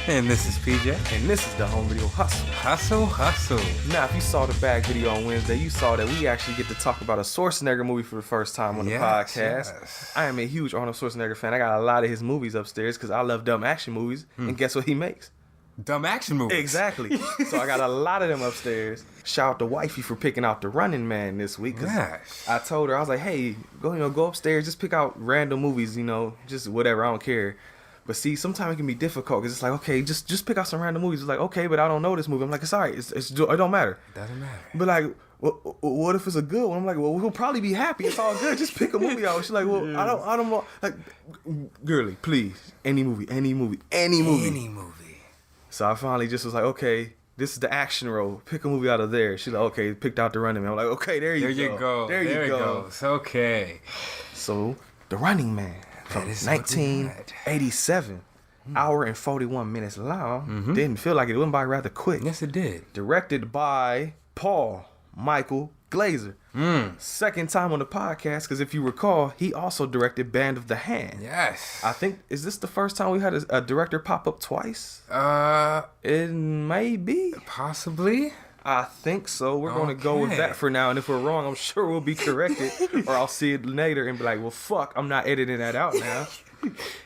And this is PJ. And this is the Home Video Hustle. Hustle. Now, if you saw the bag video on Wednesday, you saw that we actually get to talk about a Schwarzenegger movie for the first time on the podcast. Yes. I am a huge Arnold Schwarzenegger fan. I got a lot of his movies upstairs because I love dumb action movies. And guess what he makes? Dumb action movies. Exactly. So I got a lot of them upstairs. Shout out to Wifey for picking out The Running Man this week. Yes. I told her, I was like, hey, go upstairs, just pick out random movies, just whatever, I don't care. But see, sometimes it can be difficult because it's like, okay, just pick out some random movies. It's like, okay, but I don't know this movie. I'm like, it's all right. It don't matter. It doesn't matter. But like, what if it's a good one? I'm like, well, we'll probably be happy. It's all good. Just pick a movie out. She's like, well, I don't know. Like, girly, please, any movie. So I finally just was like, okay, this is the action role. Pick a movie out of there. She's like, okay, picked out The Running Man. I'm like, okay, there you go. There you go. It's okay. So, The Running Man. From 1987, hour and 41 minutes long. Didn't feel like it went by rather quick. Yes, it did. Directed by Paul Michael Glazer. Second time on the podcast, because if you recall, he also directed Band of the Hand. Yes. I think, is this the first time we had a director pop up twice? It may be. Possibly. I think so. We're going to go with that for now. And if we're wrong, I'm sure we'll be corrected. Or I'll see it later and be like, well, fuck, I'm not editing that out now.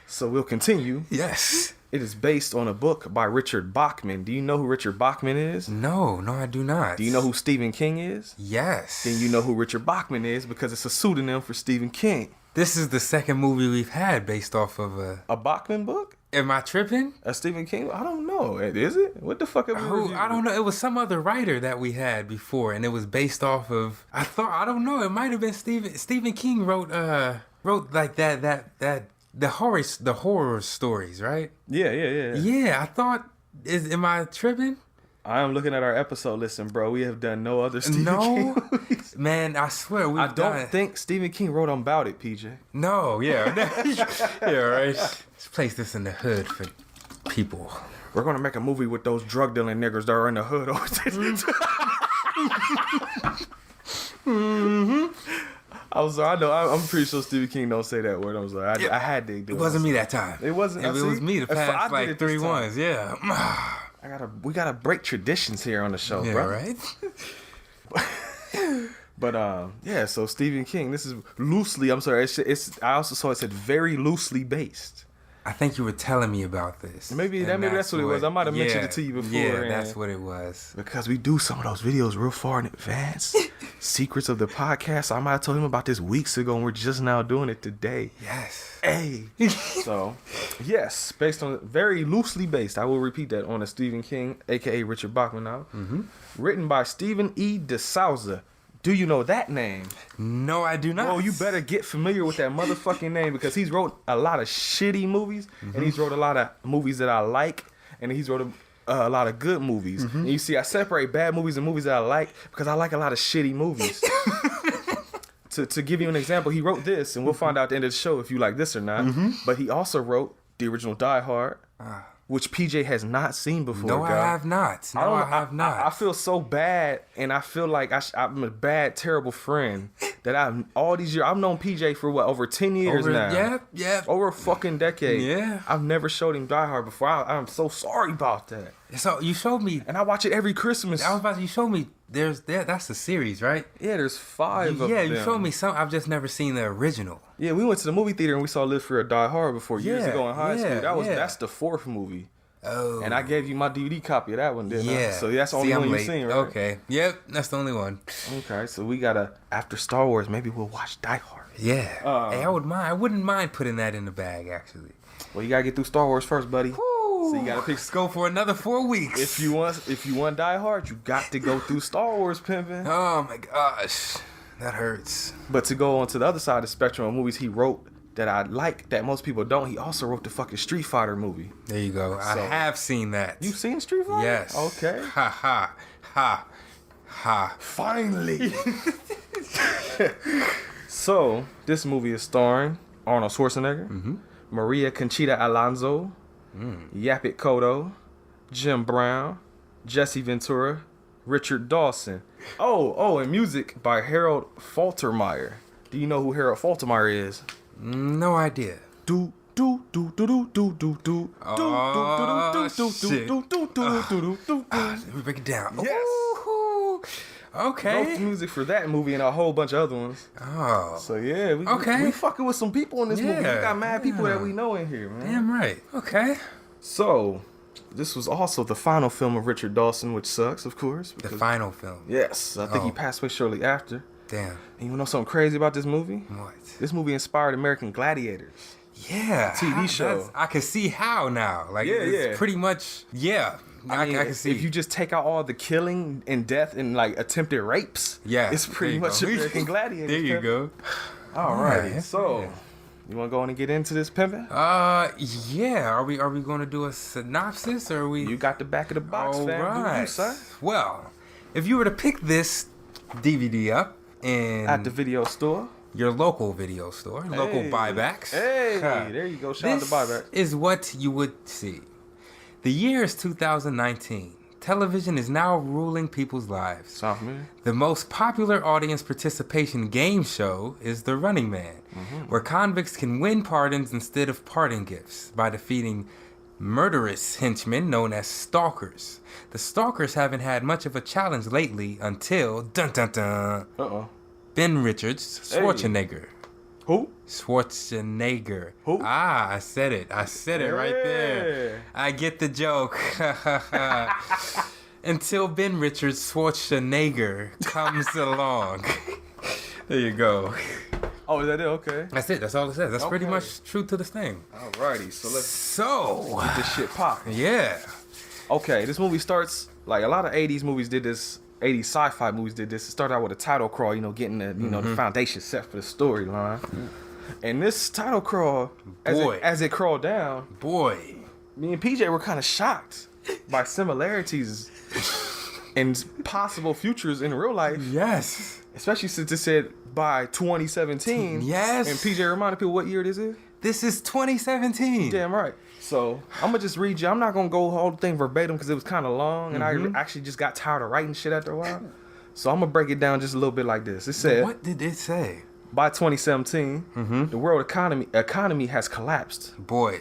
So we'll continue. Yes. It is based on a book by Richard Bachman. Do you know who Richard Bachman is? No, I do not. Do you know who Stephen King is? Yes. Then you know who Richard Bachman is because it's a pseudonym for Stephen King. This is the second movie we've had based off of a Bachman book? Am I tripping? A Stephen King? I don't know. Is it? What the fuck? I don't know. It was some other writer that we had before, and it was based off of. I don't know. It might have been Stephen King wrote like that the horror stories, right? Yeah. Yeah, I thought. Am I tripping? I am looking at our episode list, bro. We have done no other Stephen King movies. Man, I swear I don't think Stephen King wrote about it, PJ. No, yeah. Yeah, right. Let's place this in the hood for people. We're going to make a movie with those drug dealing niggers that are in the hood. I'm pretty sure Stephen King don't say that word. I was like, I had to do it. It wasn't me that time. It wasn't. It was me the past like 3 ones. Yeah. We gotta break traditions here on the show, yeah, bro. Right. But so Stephen King. This is loosely. I'm sorry. I also saw it said very loosely based. I think you were telling me about this. Maybe that's what it was. I might have mentioned it to you before. Yeah, that's what it was. Because we do some of those videos real far in advance. Secrets of the podcast. I might have told him about this weeks ago, and we're just now doing it today. Yes. Hey. So, yes, based on very loosely based. I will repeat that on a Stephen King, aka Richard Bachman novel. Written by Stephen E. DeSouza. Do you know that name? No, I do not. Well, you better get familiar with that motherfucking name because he's wrote a lot of shitty movies and he's wrote a lot of movies that I like and he's wrote a lot of good movies. And you see, I separate bad movies and movies that I like because I like a lot of shitty movies. To give you an example, he wrote this, and we'll find out at the end of the show if you like this or not. But he also wrote the original Die Hard. Which PJ has not seen before. No, I have not. I have not. I feel so bad, and I feel like I'm a bad, terrible friend. That all these years, I've known PJ for over 10 years now. Yeah. Over a fucking decade. Yeah. I've never showed him Die Hard before. I'm so sorry about that. So you showed me, and I watch it every Christmas. You showed me. That's the series, right? Yeah, there's 5 of them. Yeah, you showed me some. I've just never seen the original. Yeah, we went to the movie theater and we saw Live for a Die Hard before years ago in high school. That's the 4th movie. Oh. And I gave you my DVD copy of that one, didn't I? So that's the only one you've seen, right? Okay. Yep, that's the only one. Okay, so we gotta, after Star Wars, maybe we'll watch Die Hard. Yeah. Hey, I wouldn't mind putting that in the bag, actually. Well, you gotta get through Star Wars first, buddy. Woo. So you gotta pick. Let's go for another 4 weeks. If you want Die Hard, you got to go through Star Wars, pimpin'. Oh my gosh, that hurts. But to go on to the other side of the spectrum of movies he wrote that I like that most people don't, he also wrote the fucking Street Fighter movie. There you go. I have seen that. You've seen Street Fighter? Yes. Okay. Ha. Finally. So, this movie is starring Arnold Schwarzenegger, Maria Conchita Alonso, Yaphet Kotto, Jim Brown, Jesse Ventura, Richard Dawson. And music by Harold Faltermeyer. Do you know who Harold Faltermeyer is? No idea. Do Do do do do do do do Oh, shit. do. Let me break it down. Yes. Ooh, Wrote the okay. music for that movie and a whole bunch of other ones. Oh, So yeah, Okay. we fucking with some people in this movie. We Yeah, got mad people yeah. that we know in here, man. damn right. Okay. So, this was also the final film of Richard Dawson, which sucks, of course. The final film. Yes, I think he Oh. passed away shortly after. Damn. And you know something crazy about this movie? What? This movie inspired American Gladiators. Yeah. TV show. I can see how now. Like, Yeah, it's yeah. pretty much, yeah. I mean, can see. if you just take out all the killing and death and like attempted rapes, yeah. it's pretty there you much go. American Gladiators. There you go. Alrighty, Alright, so yeah. you want to go on and get into this pimping? Yeah. Are we going to do a synopsis or are we? You got the back of the box, All fam. Do you, right. son? Well, if you were to pick this DVD up in At the video store. your local video store, local Hey. buybacks. Hey, huh, there you go. Shout out This to buyback. is what you would see. The year is 2019. Television is now ruling people's lives. Sound familiar? The most popular audience participation game show is The Running Man, where convicts can win pardons instead of pardon gifts by defeating murderous henchmen known as stalkers. The stalkers haven't had much of a challenge lately until dun dun dun Uh-oh. Ben Richards Schwarzenegger. Who? Schwarzenegger. Who? Ah, I said it. I said it right there. Yeah. I get the joke. Until Ben Richards Schwarzenegger comes along. There you go. Oh, is that it? Okay. That's it. That's all it says. That's pretty Okay. much true to this thing. Alrighty, so let's So, get this shit popping. yeah. Okay, this movie starts like a lot of 80s movies did this. 80s sci-fi movies did this. It started out with a title crawl, getting the the foundation set for the storyline. And this title crawl, Boy. as it crawled down, Boy. me and PJ were kind of shocked by similarities and possible futures in real life, Yes. especially since it said by 2017. Yes. And PJ reminded people what year this is. This is 2017. Damn right. So I'm gonna just read you. I'm not gonna go whole thing verbatim because it was kind of long, and I actually just got tired of writing shit after a while. So I'm gonna break it down just a little bit like this. It said, What did it say? by 2017, the world economy has collapsed. Boy.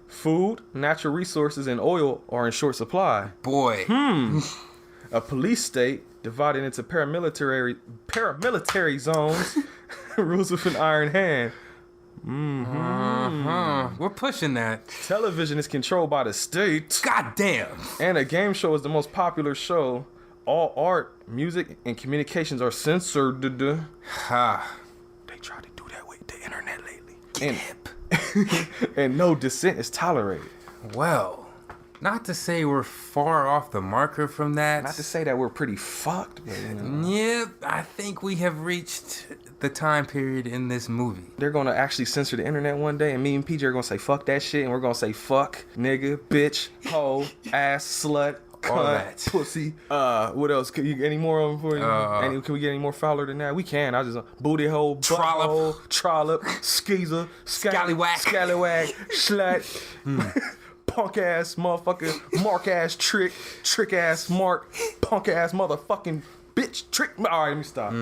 Food, natural resources, and oil are in short supply. Boy. A police state divided into paramilitary zones rules with an iron hand. We're pushing that. Television is controlled by the state. God damn. And a game show is the most popular show. All art, music, and communications are censored. Ha. They try to do that with the internet lately. And no dissent is tolerated. Well, not to say we're far off the marker from that. Not to say that we're pretty fucked, but Yep, I think we have reached the time period in this movie. they're gonna actually censor the internet one day, and me and PJ are gonna say fuck that shit, and we're gonna say fuck, nigga, bitch, hoe, ass, slut, All cunt, that. pussy. What else? Can you get any more of them for you? Can we get any more fouler than that? We can. I just booty hole, Trollop. butthole, trollop, skeezer, Scallywag. scallywag, slut. Punk ass motherfucker, mark ass trick ass mark, punk ass motherfucking bitch trick. All right, let me stop.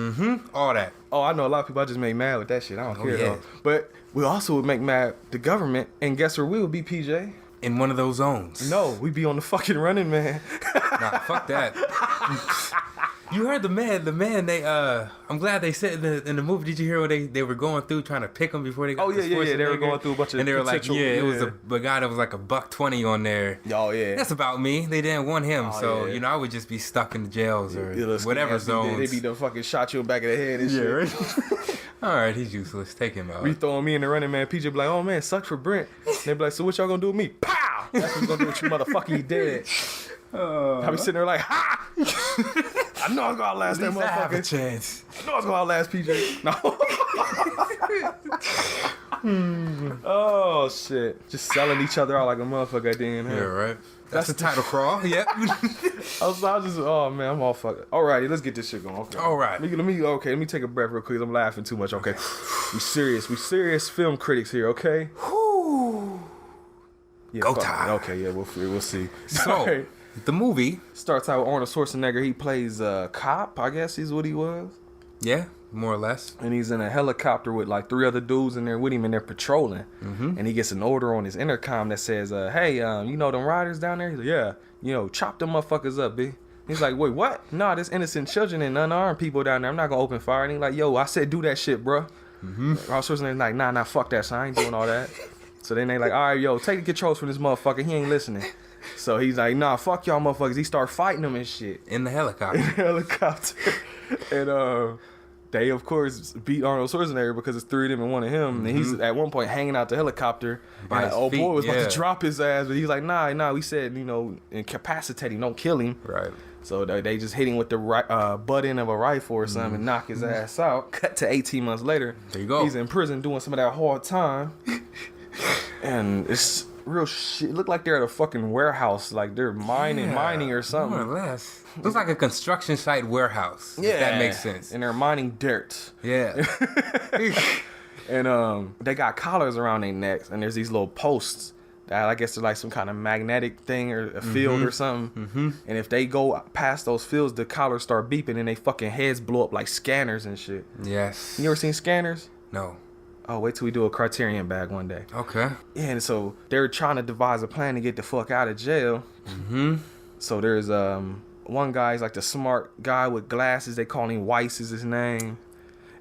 All that. Oh, I know a lot of people I just make mad with that shit. I don't care yeah. though. But we also would make mad the government, and guess where we would be, PJ? In one of those zones. No, we'd be on the fucking Running Man. Nah, fuck that. You heard the man, they, I'm glad they said in the movie, did you hear what they were going through trying to pick him before they got Oh, to yeah. They were going through a bunch of and they were like, potential- it was yeah. a guy that was like $120 on there. Oh yeah. That's about me. They didn't want him, Oh, so, yeah. I would just be stuck in the jails or Little skinny whatever ass dude, zones. They be done fucking shot you in the back of the head and shit. right? All right, he's useless. Take him out. We throwing me in the Running Man. PJ be like, oh man, sucks for Brent. They be like, so what y'all gonna do with me? Pow! That's what gonna do with you, motherfucker. You dead. I be sitting there like, ha! I know I was gonna outlast that At least I have a motherfucker. chance. I know I was gonna outlast PJ. No. Oh shit! Just selling each other out like a motherfucker at the end. Yeah, Huh? right. That's the title crawl. Yep. I was just, oh man, I'm all fucked. Alrighty, let's get this shit going. Okay. All right. Let me take a breath real quick. I'm laughing too much. Okay. We serious film critics here. Okay. Whew. Yeah, Go fuck time. it. Okay, yeah, we'll see. So, Alright. the movie. Starts out with Arnold Schwarzenegger. He plays a cop, I guess is what he was. Yeah. more or less. And he's in a helicopter with like 3 other dudes in there with him, and they're patrolling. Mm-hmm. And he gets an order on his intercom that says, "Hey, you know them riders down there?" He's like, "Yeah, chop them motherfuckers up, B." He's like, "Wait, what? Nah, there's innocent children and unarmed people down there. I'm not gonna open fire." And he's like, "Yo, I said do that shit, bro." Mm-hmm. Arnold Schwarzenegger's like, "Nah, fuck that. So I ain't doing all that." So then they like, "All right, yo, take the controls from this motherfucker. He ain't listening." So he's like, "Nah, fuck y'all motherfuckers." He start fighting them and shit. In the helicopter. And they, of course, beat Arnold Schwarzenegger because it's 3 of them and 1 of him. And he's at one point hanging out the helicopter. By and his old feet, boy was about yeah. to drop his ass. But he's like, nah, we said, incapacitate him, don't kill him. Right. So they just hit him with the butt end of a rifle or something and knock his ass out. Cut to 18 months later. There you go. He's in prison doing some of that hard time. And it's real shit. It looked like they're at a fucking warehouse. Like they're mining or something. More or less. Looks like a construction site warehouse. Yeah. If that makes sense. And they're mining dirt. Yeah. And they got collars around their necks, and there's these little posts that I guess they're like some kind of magnetic thing or a field or something. Mm-hmm. And if they go past those fields, the collars start beeping and they fucking heads blow up like scanners and shit. Yes. You ever seen scanners? No. Oh, wait till we do a Criterion bag one day. Okay. Yeah, and so they're trying to devise a plan to get the fuck out of jail. Mm-hmm. So there's one guy, he's like the smart guy with glasses. They call him Weiss is his name.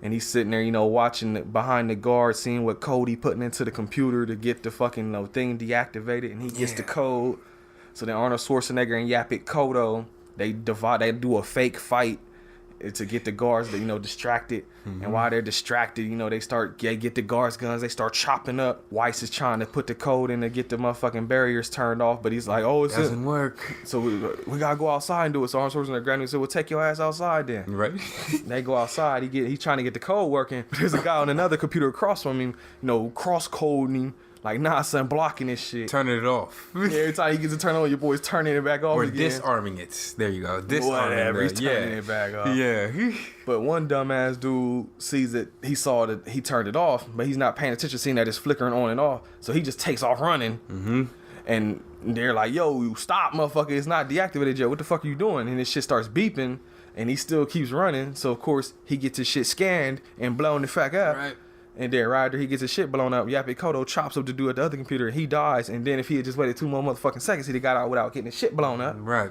And he's sitting there, watching behind the guard, seeing what code he putting into the computer to get the fucking thing deactivated. And he gets the code. So then Arnold Schwarzenegger and Yaphet Kotto, they do a fake fight to get the guards distracted. Mm-hmm. And while they're distracted, they get the guards guns, they start chopping up. Weiss is trying to put the code in to get the motherfucking barriers turned off, but he's like, "Oh, it doesn't work." So we gotta go outside and do it. So Arnold Schwarzenegger grabbed him and said, "Well, take your ass outside then." Right. They go outside. He's trying to get the code working. But there's a guy on another computer across from him, cross coding him. Like, nah, son, blocking this shit. Turning it off. Yeah, every time he gets to turn on, your boy's turning it back off or again. disarming it. There you go. Disarming Whatever, he's it. turning it back off. Yeah. But one dumbass dude sees it. He saw that he turned it off, but he's not paying attention, seeing that it's flickering on and off. So he just takes off running. Mm-hmm. And they're like, "Yo, stop, motherfucker. It's not deactivated yet. What the fuck are you doing?" And this shit starts beeping, and he still keeps running. So, of course, he gets his shit scanned and blown the fuck up. Right. And then right after he gets his shit blown up, Yaphet Kotto chops up to do at the other computer, and he dies. And then if he had just waited 2 more motherfucking seconds, he'd have got out without getting his shit blown up. Right.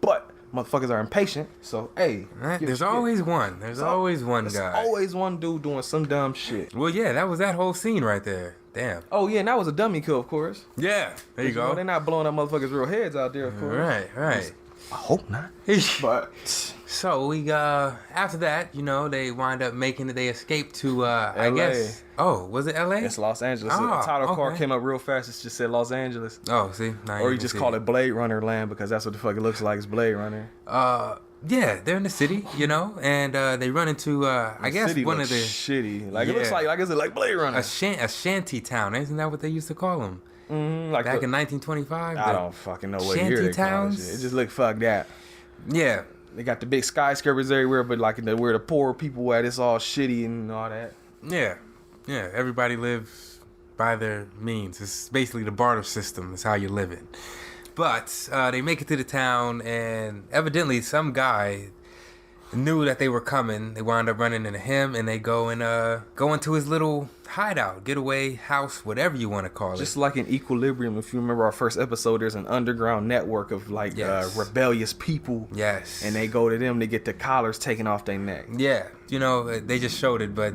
But motherfuckers are impatient, so hey. Right. There's always one. There's always one guy. There's always one dude doing some dumb shit. Well, yeah, that was that whole scene right there. Damn. Oh yeah, and that was a dummy kill, of course. Yeah. There you go. They're not blowing up motherfuckers' real heads out there, of course. Right. I hope not. But so we after that, they wind up making it. They escape to I guess. Oh, was it L.A.? It's Los Angeles. Oh, the title card came up real fast. It just said Los Angeles. Oh, see. Or you just call it Blade Runner Land because that's what the fuck it looks like. It's Blade Runner. Yeah, they're in the city, and they run into I guess one of the shitty. Like it looks like is it like Blade Runner? A shanty town. Isn't that what they used to call them? Mm-hmm, like back in 1925. I don't fucking know what year they call it. It just looked fucked up. Yeah. They got the big skyscrapers everywhere, but like where the poor people at, it's all shitty and all that. Yeah. Everybody lives by their means. It's basically the barter system. Is how you live it. But they make it to the town, and evidently some guy knew that they were coming. They wound up running into him, and they go into his little hideout, getaway house, whatever you want to call it. Just like in Equilibrium, if you remember our first episode, there's an underground network of rebellious people. Yes. And they go to them to get the collars taken off their neck. Yeah. They just showed it, but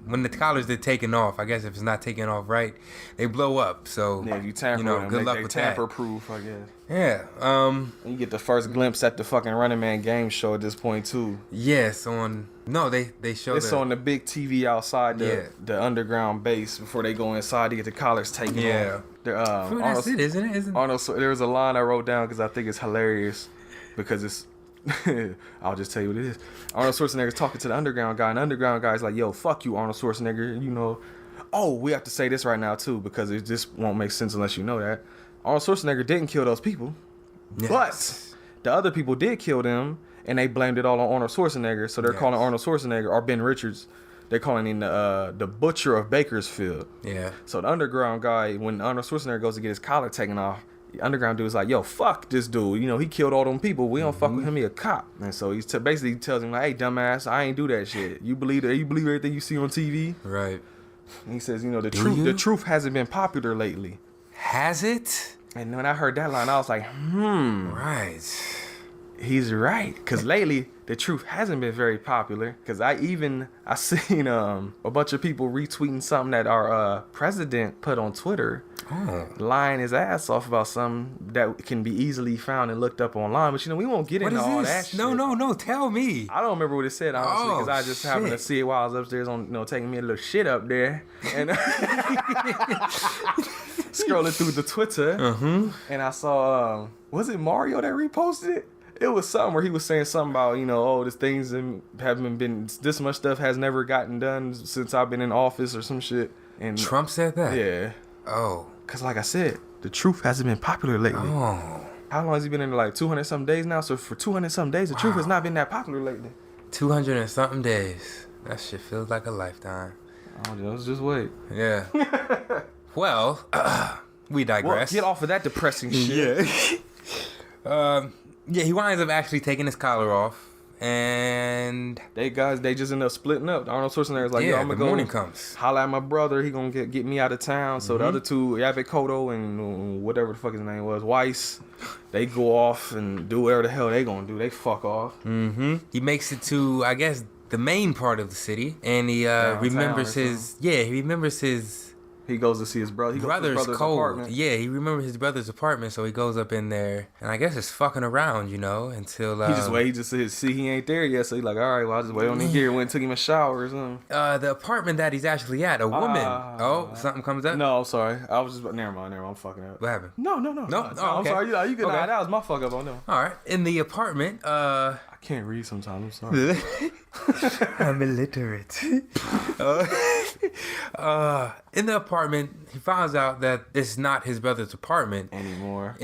when the collars are taken off, I guess if it's not taken off right, they blow up. So yeah, if you tamper with them, good luck with that. Tamper-proof, I guess. Yeah. And you get the first glimpse at the fucking Running Man game show at this point too. Yes, they showed it's on the big TV outside the underground base before they go inside to get the collars taken off. That's it, isn't it? Arnold, there was a line I wrote down because I think it's hilarious because it's. I'll just tell you what it is. Arnold Schwarzenegger's talking to the underground guy, and the underground guy's like, "Yo, fuck you, Arnold Schwarzenegger." Oh, we have to say this right now too because it just won't make sense unless you know that. Arnold Schwarzenegger didn't kill those people, but the other people did kill them, and they blamed it all on Arnold Schwarzenegger. So they're calling Arnold Schwarzenegger or Ben Richards. They're calling him the butcher of Bakersfield. Yeah. So the underground guy, when Arnold Schwarzenegger goes to get his collar taken off, Underground dude was like, yo, fuck this dude. You know, he killed all them people. We don't fuck with him. He a cop. And so he basically tells him like, hey, dumbass, I ain't do that shit. You believe everything you see on TV? Right. And he says, you know, the truth hasn't been popular lately. Has it? And when I heard that line, I was like, Right. He's right. Because lately, the truth hasn't been very popular. Because I seen a bunch of people retweeting something that our president put on Twitter. Lying his ass off about something that can be easily found and looked up online. But, you know, we won't get into all that shit. No, tell me. I don't remember what it said, honestly, because I just happened to see it while I was upstairs on, you know, taking me a little shit up there. And scrolling through the Twitter. And I saw, was it Mario that reposted it? It was something where he was saying something about, you know, oh, this much stuff has never gotten done since I've been in office or some shit. And Trump said that? Yeah. Oh. Because like I said, the truth hasn't been popular lately. Oh. How long has he been in there? Like 200-something days now? So for 200-something days, the truth has not been that popular lately. 200-something days. That shit feels like a lifetime. Oh, just wait. Yeah. Well, we digress. Well, get off of that depressing shit. Yeah. Yeah, he winds up actually taking his collar off, and they just end up splitting up. Arnold Schwarzenegger's like, yo, I'm gonna go morning comes. Holla at my brother. He gonna get me out of town. So the other two, Yavik Kodo and whatever the fuck his name was, Weiss, they go off and do whatever the hell they gonna do. They fuck off. He makes it to, I guess, the main part of the city, and he remembers his. Yeah, he remembers his. He goes to see his brother. He goes to his brother's apartment. Yeah, he remembers his brother's apartment, so he goes up in there, and I guess it's fucking around, you know, until he just wait. He just says, see, he ain't there yet, so he's like, all right, well, I'll just wait on him here. Went and took him a shower or something. The apartment that he's actually at, a woman. Something comes up. No, I'm sorry. I was just never mind. I'm fucking up. What happened? No. Oh, I'm sorry. You can. That was my fuck up on them. All right, in the apartment. I can't read sometimes. I'm sorry. I'm illiterate. In the apartment, he finds out that it's not his brother's apartment anymore.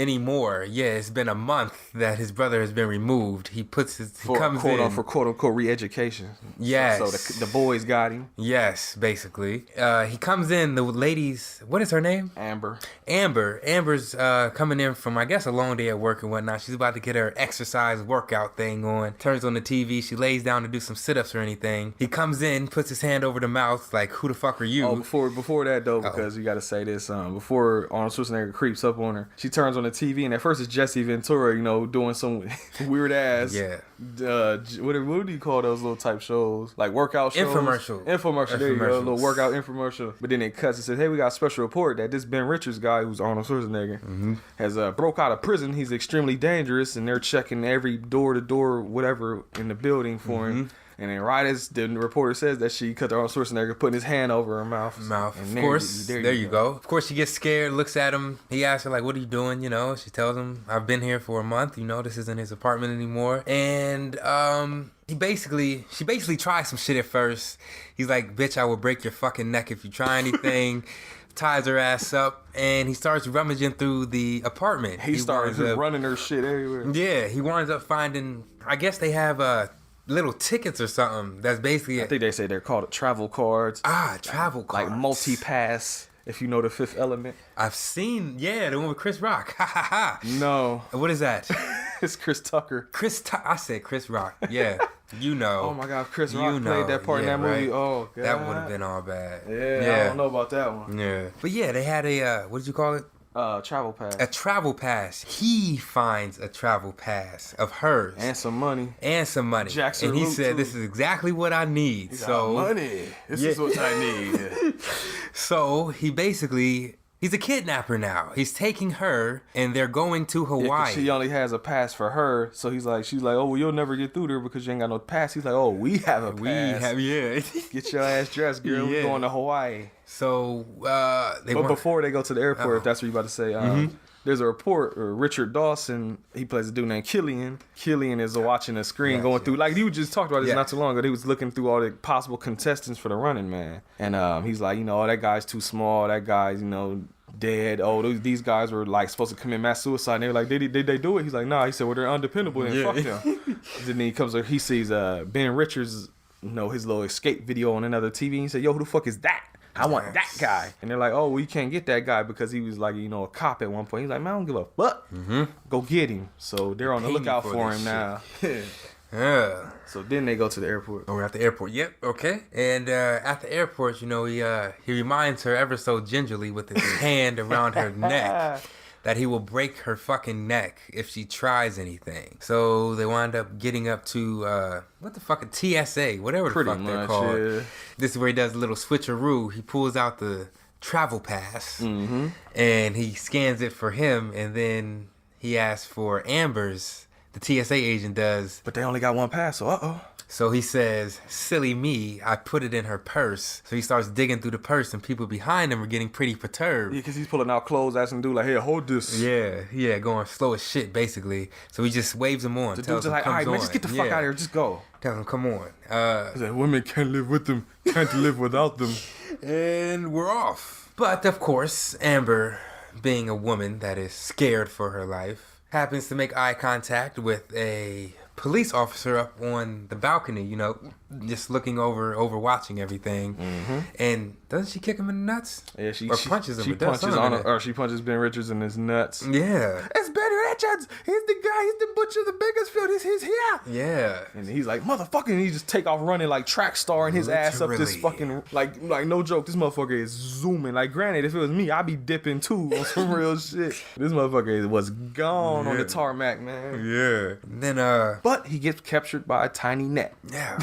Yeah, it's been a month that his brother has been removed. He comes in for quote unquote re-education. Yes. So the boys got him. Yes, basically. He comes in. The lady's, what is her name? Amber. Amber's coming in from, I guess, a long day at work and whatnot. She's about to get her exercise workout thing on. Turns on the TV. She lays down to do some sit-ups or anything. He comes in, puts his hand over the mouth, like, who the fuck are you? Oh, before that though, because you got to say this. Before Arnold Schwarzenegger creeps up on her, she turns on the TV, and at first it's Jesse Ventura, you know, doing some weird ass. Yeah. What do you call those little type shows? Like workout shows. Infomercial. There you go, a little workout infomercial. But then it cuts and says, hey, we got a special report that this Ben Richards guy, who's Arnold Schwarzenegger, has broke out of prison. He's extremely dangerous, and they're checking every door to door, whatever, in the building for him. And then right as the reporter says that, she cut Arnold Schwarzenegger putting his hand over her mouth. Of course. There you go. Of course, she gets scared, looks at him. He asks her, like, what are you doing? You know, she tells him, I've been here for a month. You know, this isn't his apartment anymore. And she basically tries some shit at first. He's like, bitch, I will break your fucking neck if you try anything. Ties her ass up, and he starts rummaging through the apartment. He starts running her shit everywhere. Yeah, he winds up finding, I guess they have little tickets or something. That's basically I think they say they're called travel cards. Travel cards. Like multi-pass, if you know The Fifth Element. I've seen, the one with Chris Rock. Ha ha ha. No. What is that? It's Chris Tucker. I said Chris Rock. Yeah. You know. Oh my God, Chris Rock played that part in that movie. Right? Oh God. That would have been all bad. Yeah, I don't know about that one. Yeah. But yeah, they had a, what did you call it? Travel pass. A travel pass. He finds a travel pass of hers. And some money. Jackson and he said, too. This is exactly what I need. Money. This is what I need. So he's a kidnapper now. He's taking her, and they're going to Hawaii. She only has a pass for her, so she's like, oh, well, you'll never get through there because you ain't got no pass. He's like, oh, we have a pass. Get your ass dressed, girl. We're going to Hawaii. So before they go to the airport, if that's what you're about to say, there's a report. Richard Dawson, he plays a dude named Killian. Killian is watching a screen going through, like you just talked about this not too long ago. He was looking through all the possible contestants for the Running Man, and he's like, that guy's too small. That guy's, dead. Oh, these guys were like supposed to commit mass suicide. And they were like, did they do it? He's like, nah. He said, well, they're undependable. And fuck them. Then he comes, he sees Ben Richards, his little escape video on another TV. And he said, yo, who the fuck is that? I want that guy. And they're like, oh, we can't get that guy because he was like, you know, a cop at one point. He's like, man, I don't give a fuck. Go get him. So they're on the lookout for him now. Yeah. So then they go to the airport. Oh, we're at the airport. Yep. Okay. And at the airport, you know, he reminds her ever so gingerly with his hand around her neck that he will break her fucking neck if she tries anything. So they wind up getting up to what the fuck, a TSA, whatever the fuck they're called. Yeah. This is where he does a little switcheroo. He pulls out the travel pass and he scans it for him, and then he asks for Amber's. The TSA agent does. But they only got one pass, so So he says, silly me, I put it in her purse. So he starts digging through the purse, and people behind him are getting pretty perturbed. Yeah, because he's pulling out clothes, asking dude, like, hey, hold this. Yeah, going slow as shit, basically. So he just waves him on. The dude's like, all right, man, just get the fuck out of here, just go. Tells him, come on. He's like, women can't live with them, can't live without them. And we're off. But, of course, Amber, being a woman that is scared for her life, happens to make eye contact with a police officer up on the balcony, you know, just looking overwatching everything. And doesn't she kick him in the nuts? Yeah, she punches him. She punches Ben Richards in his nuts. Yeah, it's Ben Richards. He's the guy. He's the butcher of the Bakersfield. He's here. Yeah, and he's like, motherfucker, and he just take off running like track star and his ass up this fucking like no joke. This motherfucker is zooming. Like, granted, if it was me, I'd be dipping too on some real shit. This motherfucker was gone on the tarmac, man. Yeah. Then but he gets captured by a tiny net. Yeah.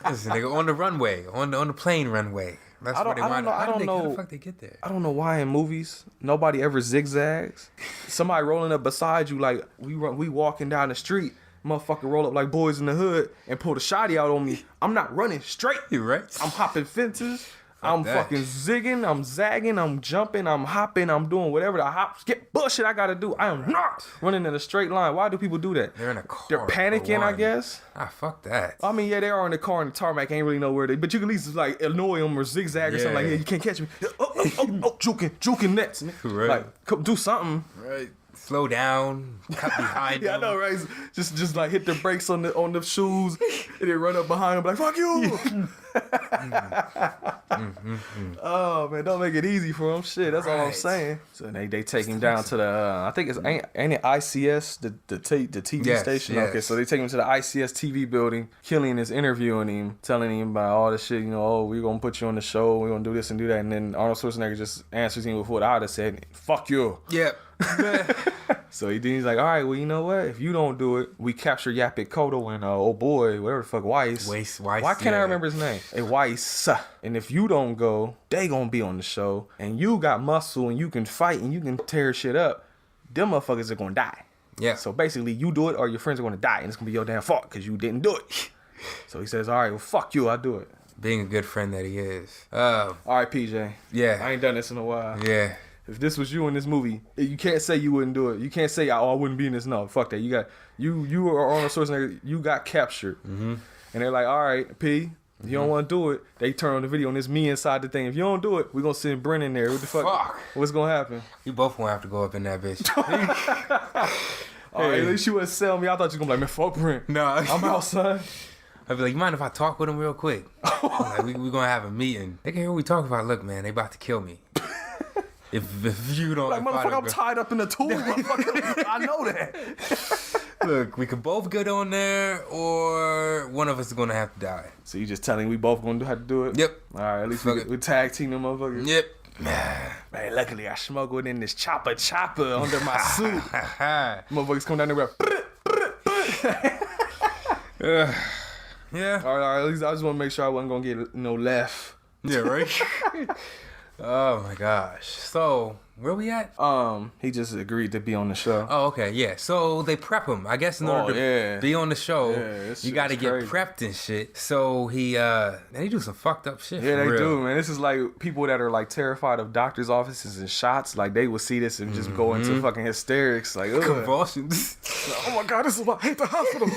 Listen, they go on the runway, on the plane runway. That's where they wind up. How the fuck they get there? I don't know why in movies nobody ever zigzags. Somebody rolling up beside you, like we walking down the street. Motherfucker roll up like Boys in the Hood and pull the shotty out on me. I'm not running straight. You right? I'm hopping fences. I'm fucking zigging, I'm zagging, I'm jumping, I'm hopping, I'm doing whatever the skip bullshit I gotta do. I am not running in a straight line. Why do people do that? They're in a car. They're panicking, I guess. Fuck that. I mean, yeah, they are in the car and the tarmac ain't really know where they, but you can at least like annoy them or zigzag or something like, yeah, you can't catch me. Juking nets. Right. Like, come do something. Right. Slow down, cut behind them. I know, right? Just like hit the brakes on the shoes and then run up behind them like, fuck you. Oh man, don't make it easy for him. Shit, that's all I'm saying. So they take him down to the I think it's ain't it ICS the TV station. Yes. Okay, so they take him to the ICS TV building. Killian is interviewing him, telling him about all this shit. You know, oh, we're gonna put you on the show. We're gonna do this and do that. And then Arnold Schwarzenegger just answers him with what I'd have said. Fuck you. Yep. So he's like, all right, well, you know what? If you don't do it, we capture Yapik Kodo and oh boy, whatever the fuck, Weiss. Why can't I remember his name? Hey, Weiss. And if you don't go, they gonna be on the show. And you got muscle and you can fight and you can tear shit up. Them motherfuckers are gonna die. Yeah. So basically, you do it or your friends are gonna die, and it's gonna be your damn fault because you didn't do it. So he says, all right, well, fuck you, I'll do it. Being a good friend that he is. All right, PJ. Yeah. I ain't done this in a while. Yeah. If this was you in this movie, you can't say you wouldn't do it. You can't say, oh, I wouldn't be in this. No, fuck that. You are Arnold Schwarzenegger. You got captured. Mm-hmm. And they're like, all right, P, if you don't want to do it, they turn on the video and it's me inside the thing. If you don't do it, we're going to send Brennan there. What the fuck? What's going to happen? We both going to have to go up in that bitch. All right, at least you wouldn't sell me. I thought you were going to be like, man, fuck Brent. Nah. I'm out, son. I'd be like, you mind if I talk with him real quick? Like, we're going to have a meeting. They can hear what we talk about. Look, man, they about to kill me. If you don't... Like, motherfucker, I'm tied up in the tool, motherfucker. I know that. Look, we could both get on there, or one of us is going to have to die. So you just telling we both going to have to do it? Yep. All right, at least we tag team them motherfuckers. Yep. Man, luckily I smuggled in this chopper under my suit. Motherfuckers come down there and yeah. All right, at least I just want to make sure I wasn't going to get no left. Yeah, right? Oh my gosh. So, where we at? He just agreed to be on the show. Oh, okay, yeah. So they prep him. I guess in order to be on the show, you got to get prepped and shit. So they do some fucked up shit. Yeah, they do, man. This is like people that are like terrified of doctors' offices and shots. Like they will see this and just go into fucking hysterics, like convulsions. Oh my god, this is why I hate the hospital.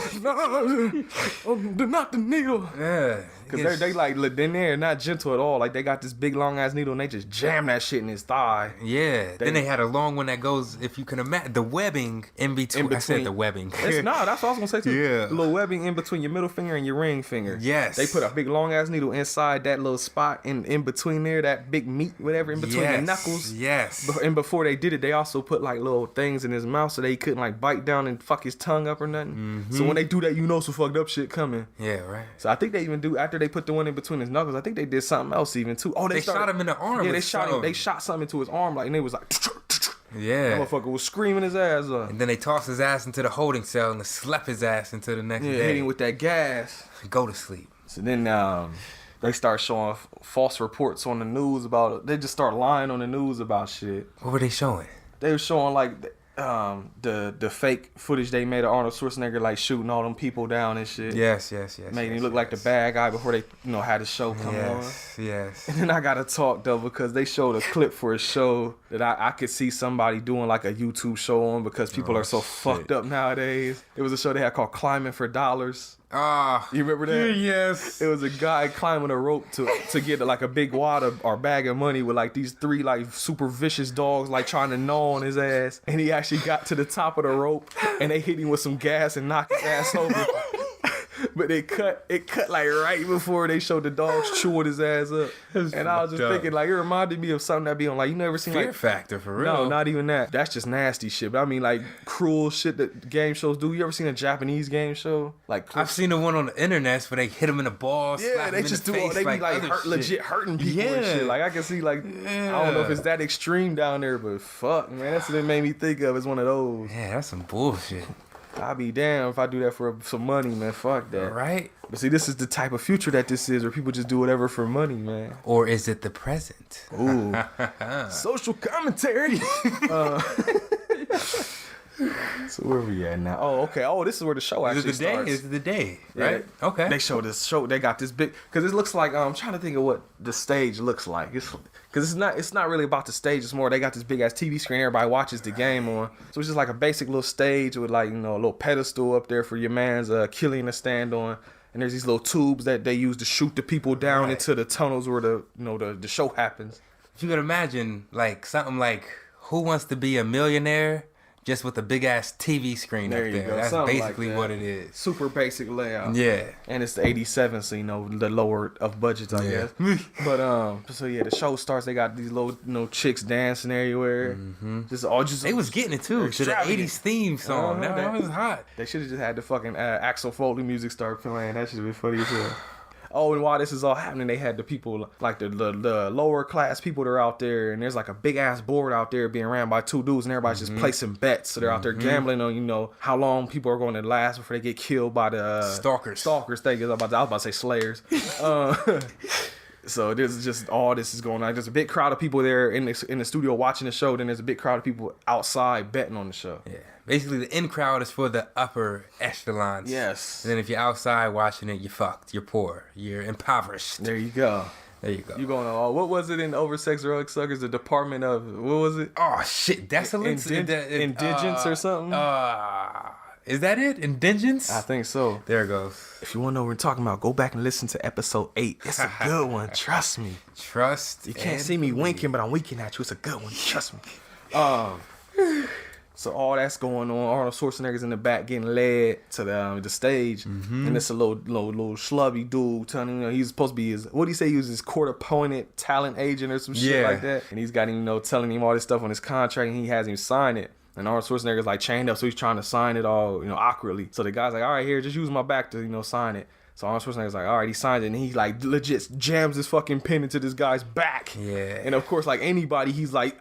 No, not the needle. Yeah, because they're not gentle at all. Like they got this big long ass needle and they just jam that shit in his thigh. Yeah. Yeah. Then they had a long one that goes, if you can imagine, the webbing in between. I said the webbing. That's what I was gonna say too. Yeah. The little webbing in between your middle finger and your ring finger. Yes. They put a big long ass needle inside that little spot in between there, that big meat, whatever, in between the knuckles. Yes. And before they did it, they also put like little things in his mouth so they couldn't like bite down and fuck his tongue up or nothing. Mm-hmm. So when they do that, you know some fucked up shit coming. Yeah, right. So I think they even do, after they put the one in between his knuckles, I think they did something else even too. Oh, they shot him in the arm. Yeah, they shot something into his arm, like, and they was like, yeah. that motherfucker was screaming his ass up. And then they tossed his ass into the holding cell and they slept his ass into the next day. Hitting him with that gas. Go to sleep. So then they start showing false reports on the news about it. They just start lying on the news about shit. What were they showing? They were showing like the fake footage they made of Arnold Schwarzenegger like shooting all them people down and shit. Yes. Making him look like the bad guy before they had the show come on. Yes. And then I gotta talk though, because they showed a clip for a show that I could see somebody doing like a YouTube show on, because people are so fucked up nowadays. It was a show they had called Climbing for Dollars. You remember that? Yes. It was a guy climbing a rope to get like a big wad or bag of money with like these 3 like super vicious dogs like trying to gnaw on his ass, and he actually got to the top of the rope and they hit him with some gas and knocked his ass over. But it cut like right before they showed the dogs chewing his ass up. And I was just thinking, like, it reminded me of something that be on, like, you never seen Fear like Factor, for real. No, not even that. That's just nasty shit. But I mean, like, cruel shit that game shows do. You ever seen a Japanese game show? Like, I've seen the one on the internet where they hit him in the balls. Yeah, they just do all, they be like legit hurting people and shit. Like, I can see, like, I don't know if it's that extreme down there, but fuck, man, that's what it made me think of. It's one of those. Yeah, that's some bullshit. I'll be damned if I do that for some money, man. Fuck that. Right? But see, this is the type of future that this is, where people just do whatever for money, man. Or is it the present? Ooh. Social commentary. So where we at now? Oh, okay. Oh, this is where the show actually starts. Is the day, right? Yeah. Okay. They show this show. They got this big, because it looks like I'm trying to think of what the stage looks like. Because it's not really about the stage. It's more they got this big ass TV screen everybody watches the game on. So it's just like a basic little stage with like, you know, a little pedestal up there for your man's killing to stand on. And there's these little tubes that they use to shoot the people down into the tunnels where the show happens. If you could imagine like something like Who Wants to Be a Millionaire, just with a big ass TV screen up there. That's something basically like what it is. Super basic layout. Yeah. And it's the 87, so the lower of budgets, I guess. But so yeah, the show starts. They got these little chicks dancing everywhere. Mm-hmm. Just they was getting it too to the 80s theme song. That was hot. They should have just had the fucking Axel Foley music start playing. That should be funny as hell. Oh, and while this is all happening, they had the people, like the lower class people that are out there, and there's like a big ass board out there being ran by 2 dudes, and everybody's just placing bets. So they're out there gambling on, how long people are going to last before they get killed by the stalkers. Thank you. I was about to say slayers. So this is going on. There's a big crowd of people there in the studio watching the show. Then there's a big crowd of people outside betting on the show. Yeah. Basically, the in crowd is for the upper echelons. Yes. And then if you're outside watching it, you're fucked. You're poor. You're impoverished. There you go. There you go. You going to what was it in Oversex Drug Suckers? The Department of what was it? Oh shit, Desolence, Indigence or something. Is that it? Indigence? I think so. There it goes. If you want to know what we're talking about, go back and listen to episode 8. It's a good one. Trust me. Trust. You can't see me winking, but I'm winking at you. It's a good one. Trust me. So all that's going on. Arnold Schwarzenegger's in the back getting led to the stage, and it's a little schlubby dude telling him, he's supposed to be what do you say? He was his court-appointed talent agent or some shit like that, and he's got him telling him all this stuff on his contract, and he has him sign it. And Arnold Schwarzenegger's like chained up, so he's trying to sign it all, awkwardly. So the guy's like, all right, here, just use my back to, sign it. So Arnold Schwarzenegger's like, all right, he signed it, and he like legit jams his fucking pen into this guy's back. Yeah. And of course, like anybody, he's like,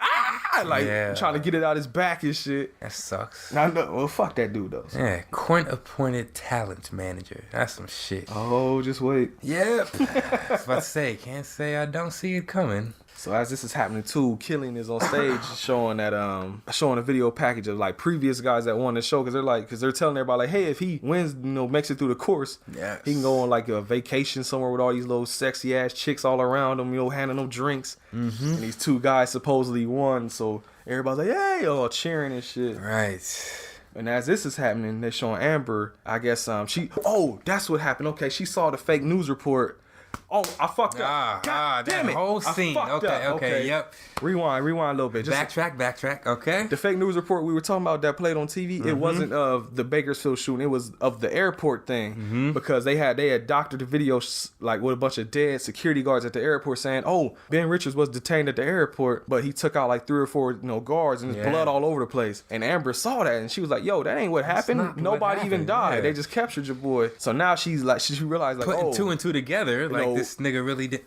trying to get it out his back and shit. That sucks. Now, well, fuck that dude though. Yeah, court-appointed talent manager. That's some shit. Oh, just wait. Yep. I was about to say, can't say I don't see it coming. So as this is happening too, Killing is on stage showing a video package of like previous guys that won the show, because they're telling everybody like, hey, if he wins, makes it through the course, he can go on like a vacation somewhere with all these little sexy ass chicks all around him, handing them drinks. And these 2 guys supposedly won, so everybody's like, hey, all cheering and shit. Right. And as this is happening, they're showing Amber, I guess that's what happened. Okay, she saw the fake news report Oh, I fucked up. God damn that it. whole scene. Okay, yep. Rewind a little bit. Backtrack. Okay. The fake news report we were talking about that played on TV, it wasn't of the Bakersfield shooting. It was of the airport thing because they had doctored the video like with a bunch of dead security guards at the airport saying, "Oh, Ben Richards was detained at the airport, but he took out like 3 or 4 guards and there's blood all over the place." And Amber saw that and she was like, "Yo, that ain't what happened. Nobody even died. Yeah. They just captured your boy." So now she's like, she realized like, putting 2 and 2 together, like this nigga really did.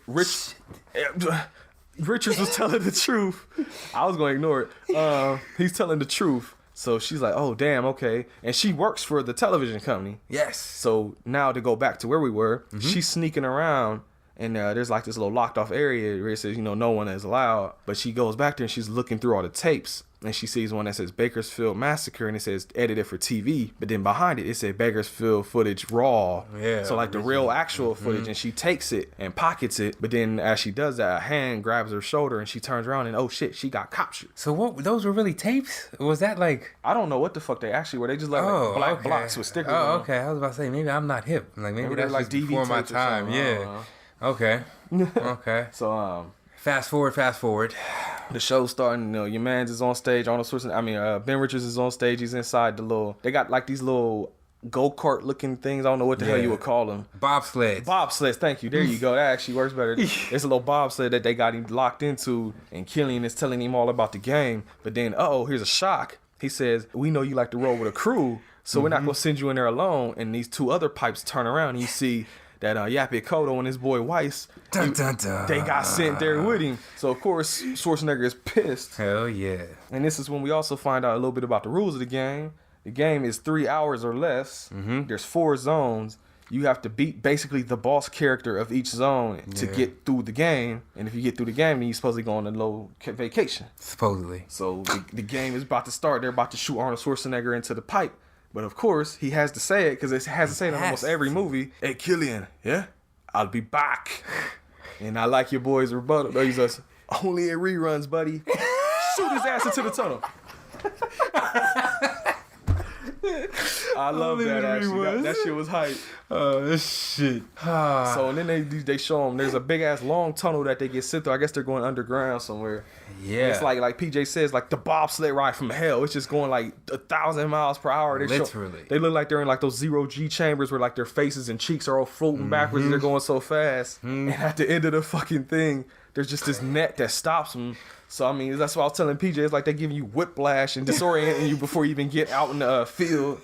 Richards was telling the truth. I was going to ignore it. He's telling the truth. So she's like, oh, damn, okay. And she works for the television company. Yes. So now to go back to where we were, she's sneaking around. And there's like this little locked off area where it says, no one is allowed. But she goes back there and she's looking through all the tapes. And she sees one that says Bakersfield Massacre and it says edited for TV. But then behind it, it said Bakersfield footage raw. Yeah. So like the real actual footage. And she takes it and pockets it. But then as she does that, a hand grabs her shoulder and she turns around and oh shit, she got captured. So what? Those were really tapes? Was that like... I don't know what the fuck they actually were. They just like black blocks with stickers on. Okay. I was about to say, maybe I'm not hip. Like maybe that's like just before my time. Yeah. Okay. Okay. So, Fast forward. The show's starting. Your man's is on stage. Arnold Schwarzenegger. Ben Richards is on stage. He's inside the little. They got like these little go-kart looking things. I don't know what the hell you would call them. Bobsleds. Thank you. There you go. That actually works better. It's a little bobsled that they got him locked into, and Killian is telling him all about the game. But then, here's a shock. He says, "We know you like to roll with a crew, so we're not gonna send you in there alone." And these 2 other pipes turn around, and you see that Yappy Kodo and his boy Weiss, dun, dun, dun. They got sent there with him. So, of course, Schwarzenegger is pissed. Hell yeah. And this is when we also find out a little bit about the rules of the game. The game is 3 hours or less. There's 4 zones. You have to beat basically the boss character of each zone to get through the game. And if you get through the game, then you're supposed to go on a little vacation. Supposedly. So the game is about to start. They're about to shoot Arnold Schwarzenegger into the pipe. But of course, he has to say it because it has to say it in almost every movie. "Hey, Killian, yeah? I'll be back." And I like your boy's rebuttal. No, he's just, "Only in reruns, buddy." Shoot his ass into the tunnel. I love that actually. That shit was hype. Shit. So and then they show them there's a big ass long tunnel that they get sent through. I guess they're going underground somewhere. Yeah. And it's like PJ says, like the bobsled ride from hell. It's just going like 1,000 miles per hour. Literally. They look like they're in like those 0G chambers where like their faces and cheeks are all floating backwards and they're going so fast. And at the end of the fucking thing, there's just this net that stops them. So, I mean, that's why I was telling PJ, it's like they're giving you whiplash and disorienting you before you even get out in the field.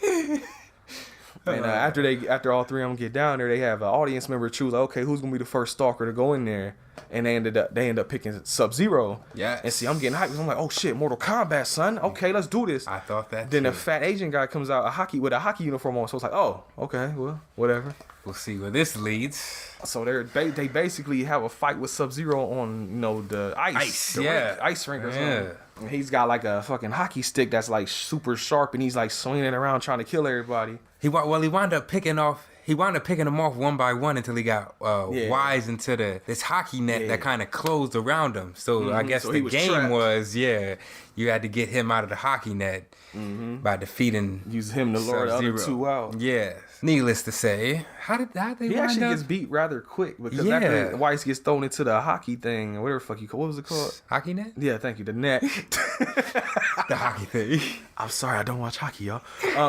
And after all 3 of them get down there, they have an audience member choose, okay, who's going to be the first stalker to go in there? And they end up picking Sub-Zero. Yeah. And see, I'm getting hyped. I'm like, oh shit, Mortal Kombat, son. Okay, let's do this. I thought that Then too. a fat Asian guy comes out with a hockey uniform on. So it's like, oh, okay, well, whatever. We'll see where this leads. So they basically have a fight with Sub-Zero on the ice ice rink or something. And he's got like a fucking hockey stick that's like super sharp, and he's like swinging around trying to kill everybody. He wound up picking them off one by one until he got wise into this hockey net that kind of closed around him. So I guess the game trapped. was you had to get him out of the hockey net by defeating. Use him to lure the other 2 out. Yeah. Needless to say, how they he actually gets beat rather quick because after Weiss gets thrown into the hockey thing or whatever the fuck what was it called? Hockey net? Yeah, thank you. The net. The hockey thing. I'm sorry, I don't watch hockey, y'all.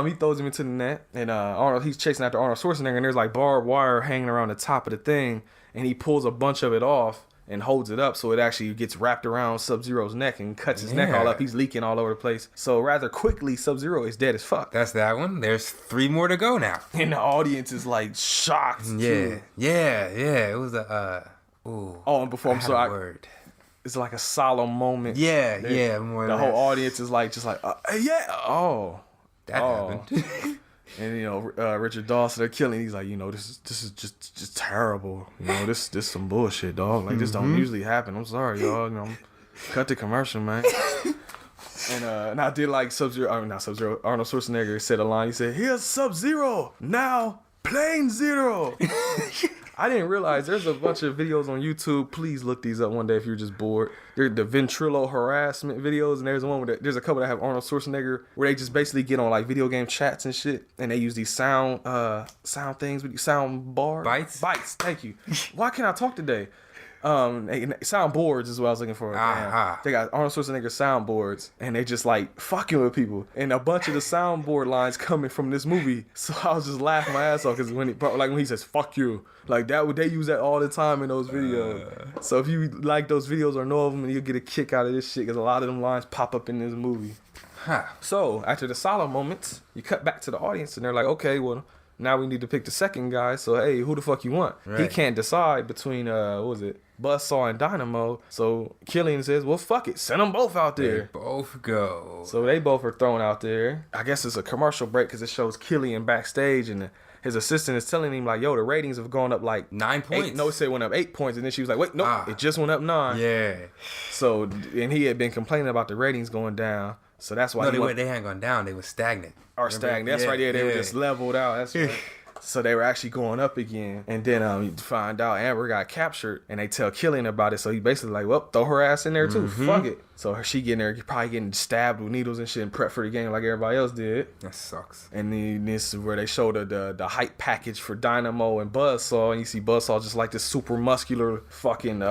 He throws him into the net, and Arnold. He's chasing after Arnold Schwarzenegger, and there's like barbed wire hanging around the top of the thing, and he pulls a bunch of it off and holds it up so it actually gets wrapped around Sub-Zero's neck and cuts his neck all up. He's leaking all over the place. So rather quickly, Sub-Zero is dead as fuck. That's that one. There's 3 more to go now. And the audience is like shocked. Yeah. It was and before I'm sorry. It's like a solemn moment. Yeah, more the whole audience is like, just like, that happened. And Richard Dawson, they're killing. He's like, this is just terrible. This some bullshit, dog. Like this don't usually happen. I'm sorry, y'all. Cut the commercial, man. And I did like Sub-Zero. Not Sub-Zero. Arnold Schwarzenegger said a line. He said, "Here's Sub-Zero now, Plane Zero." I didn't realize there's a bunch of videos on YouTube. Please look these up one day if you're just bored. They're the ventrilo harassment videos, and there's one where there's a couple that have Arnold Schwarzenegger where they just basically get on like video game chats and shit, and they use these sound things with sound bars. Bites. Thank you. Why can't I talk today? Soundboards is what I was looking for. They got Arnold Schwarzenegger soundboards, and they just like fucking with people, and a bunch of the soundboard lines coming from this movie. So I was just laughing my ass off because when he says "fuck you," like that, they use that all the time in those videos. So if you like those videos or know of them, you'll get a kick out of this shit because a lot of them lines pop up in this movie. So after the solemn moments, you cut back to the audience, and they're like, "Okay, well, now we need to pick the second guy. So hey, who the fuck you want?" Right. He can't decide between what was it, Buzzsaw and Dynamo. So Killian says, "Well, fuck it, send them both out there." They both go. So they both are thrown out there. I guess it's a commercial break because it shows Killian backstage, and his assistant is telling him like, "Yo, the ratings have gone up like 9 points." It said it went up 8 points, and then she was like, "Wait, no, it just went up 9." Yeah. So and he had been complaining about the ratings going down. So that's why they hadn't gone down. They were stagnant. Or stagnant. That's right. Yeah, they were just leveled out. That's right. So they were actually going up again. And then you find out Amber got captured, and they tell Killian about it. So he basically like, well, throw her ass in there too. Fuck it. So she getting there, probably getting stabbed with needles and shit and prep for the game like everybody else did. That sucks. And then this is where they show the hype package for Dynamo and Buzzsaw. And you see Buzzsaw just like this super muscular fucking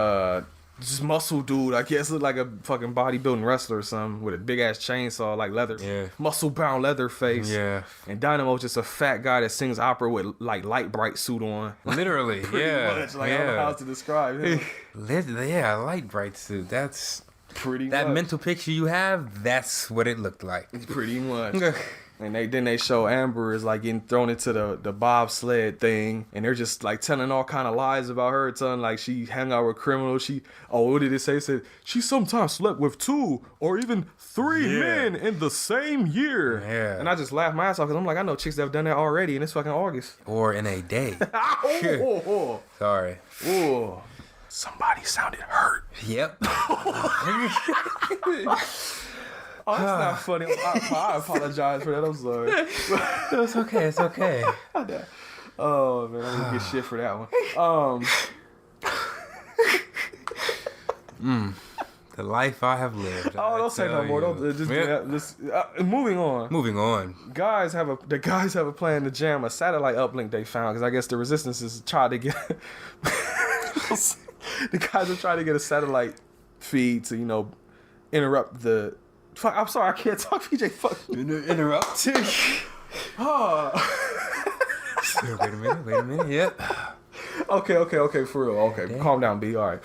just muscle dude. I guess look like a fucking bodybuilding wrestler or something with a big ass chainsaw, like leather, muscle bound leather face. Yeah. And Dynamo's just a fat guy that sings opera with like light bright suit on. Literally, pretty much. Like I don't know how to describe him. Yeah, light bright suit. That's pretty. That much. mental picture you have. That's what it looked like. Pretty much. And then they show Amber is like getting thrown into the bobsled thing, and they're just like telling all kind of lies about her, telling like she hung out with criminals. What did it say? It said she sometimes slept with 2 or even 3 men in the same year. Yeah. And I just laughed my ass off because I'm like, I know chicks that have done that already, and it's fucking August. Or in a day. Sorry. Oh, somebody sounded hurt. Yep. Oh, that's not funny. I apologize for that. I'm sorry. It's okay. It's okay. Oh man, I'm gonna get shit for that one. The life I have lived. Oh, don't say no more. Don't just moving on. Moving on. The guys have a plan to jam a satellite uplink they found because I guess the resistance is trying to get. The guys are trying to get a satellite feed to interrupt the. Fuck, I'm sorry, I can't talk, PJ. Fuck. Interrupt. Wait a minute. Yep. Okay, for real. Okay, damn. Calm down, B. All right.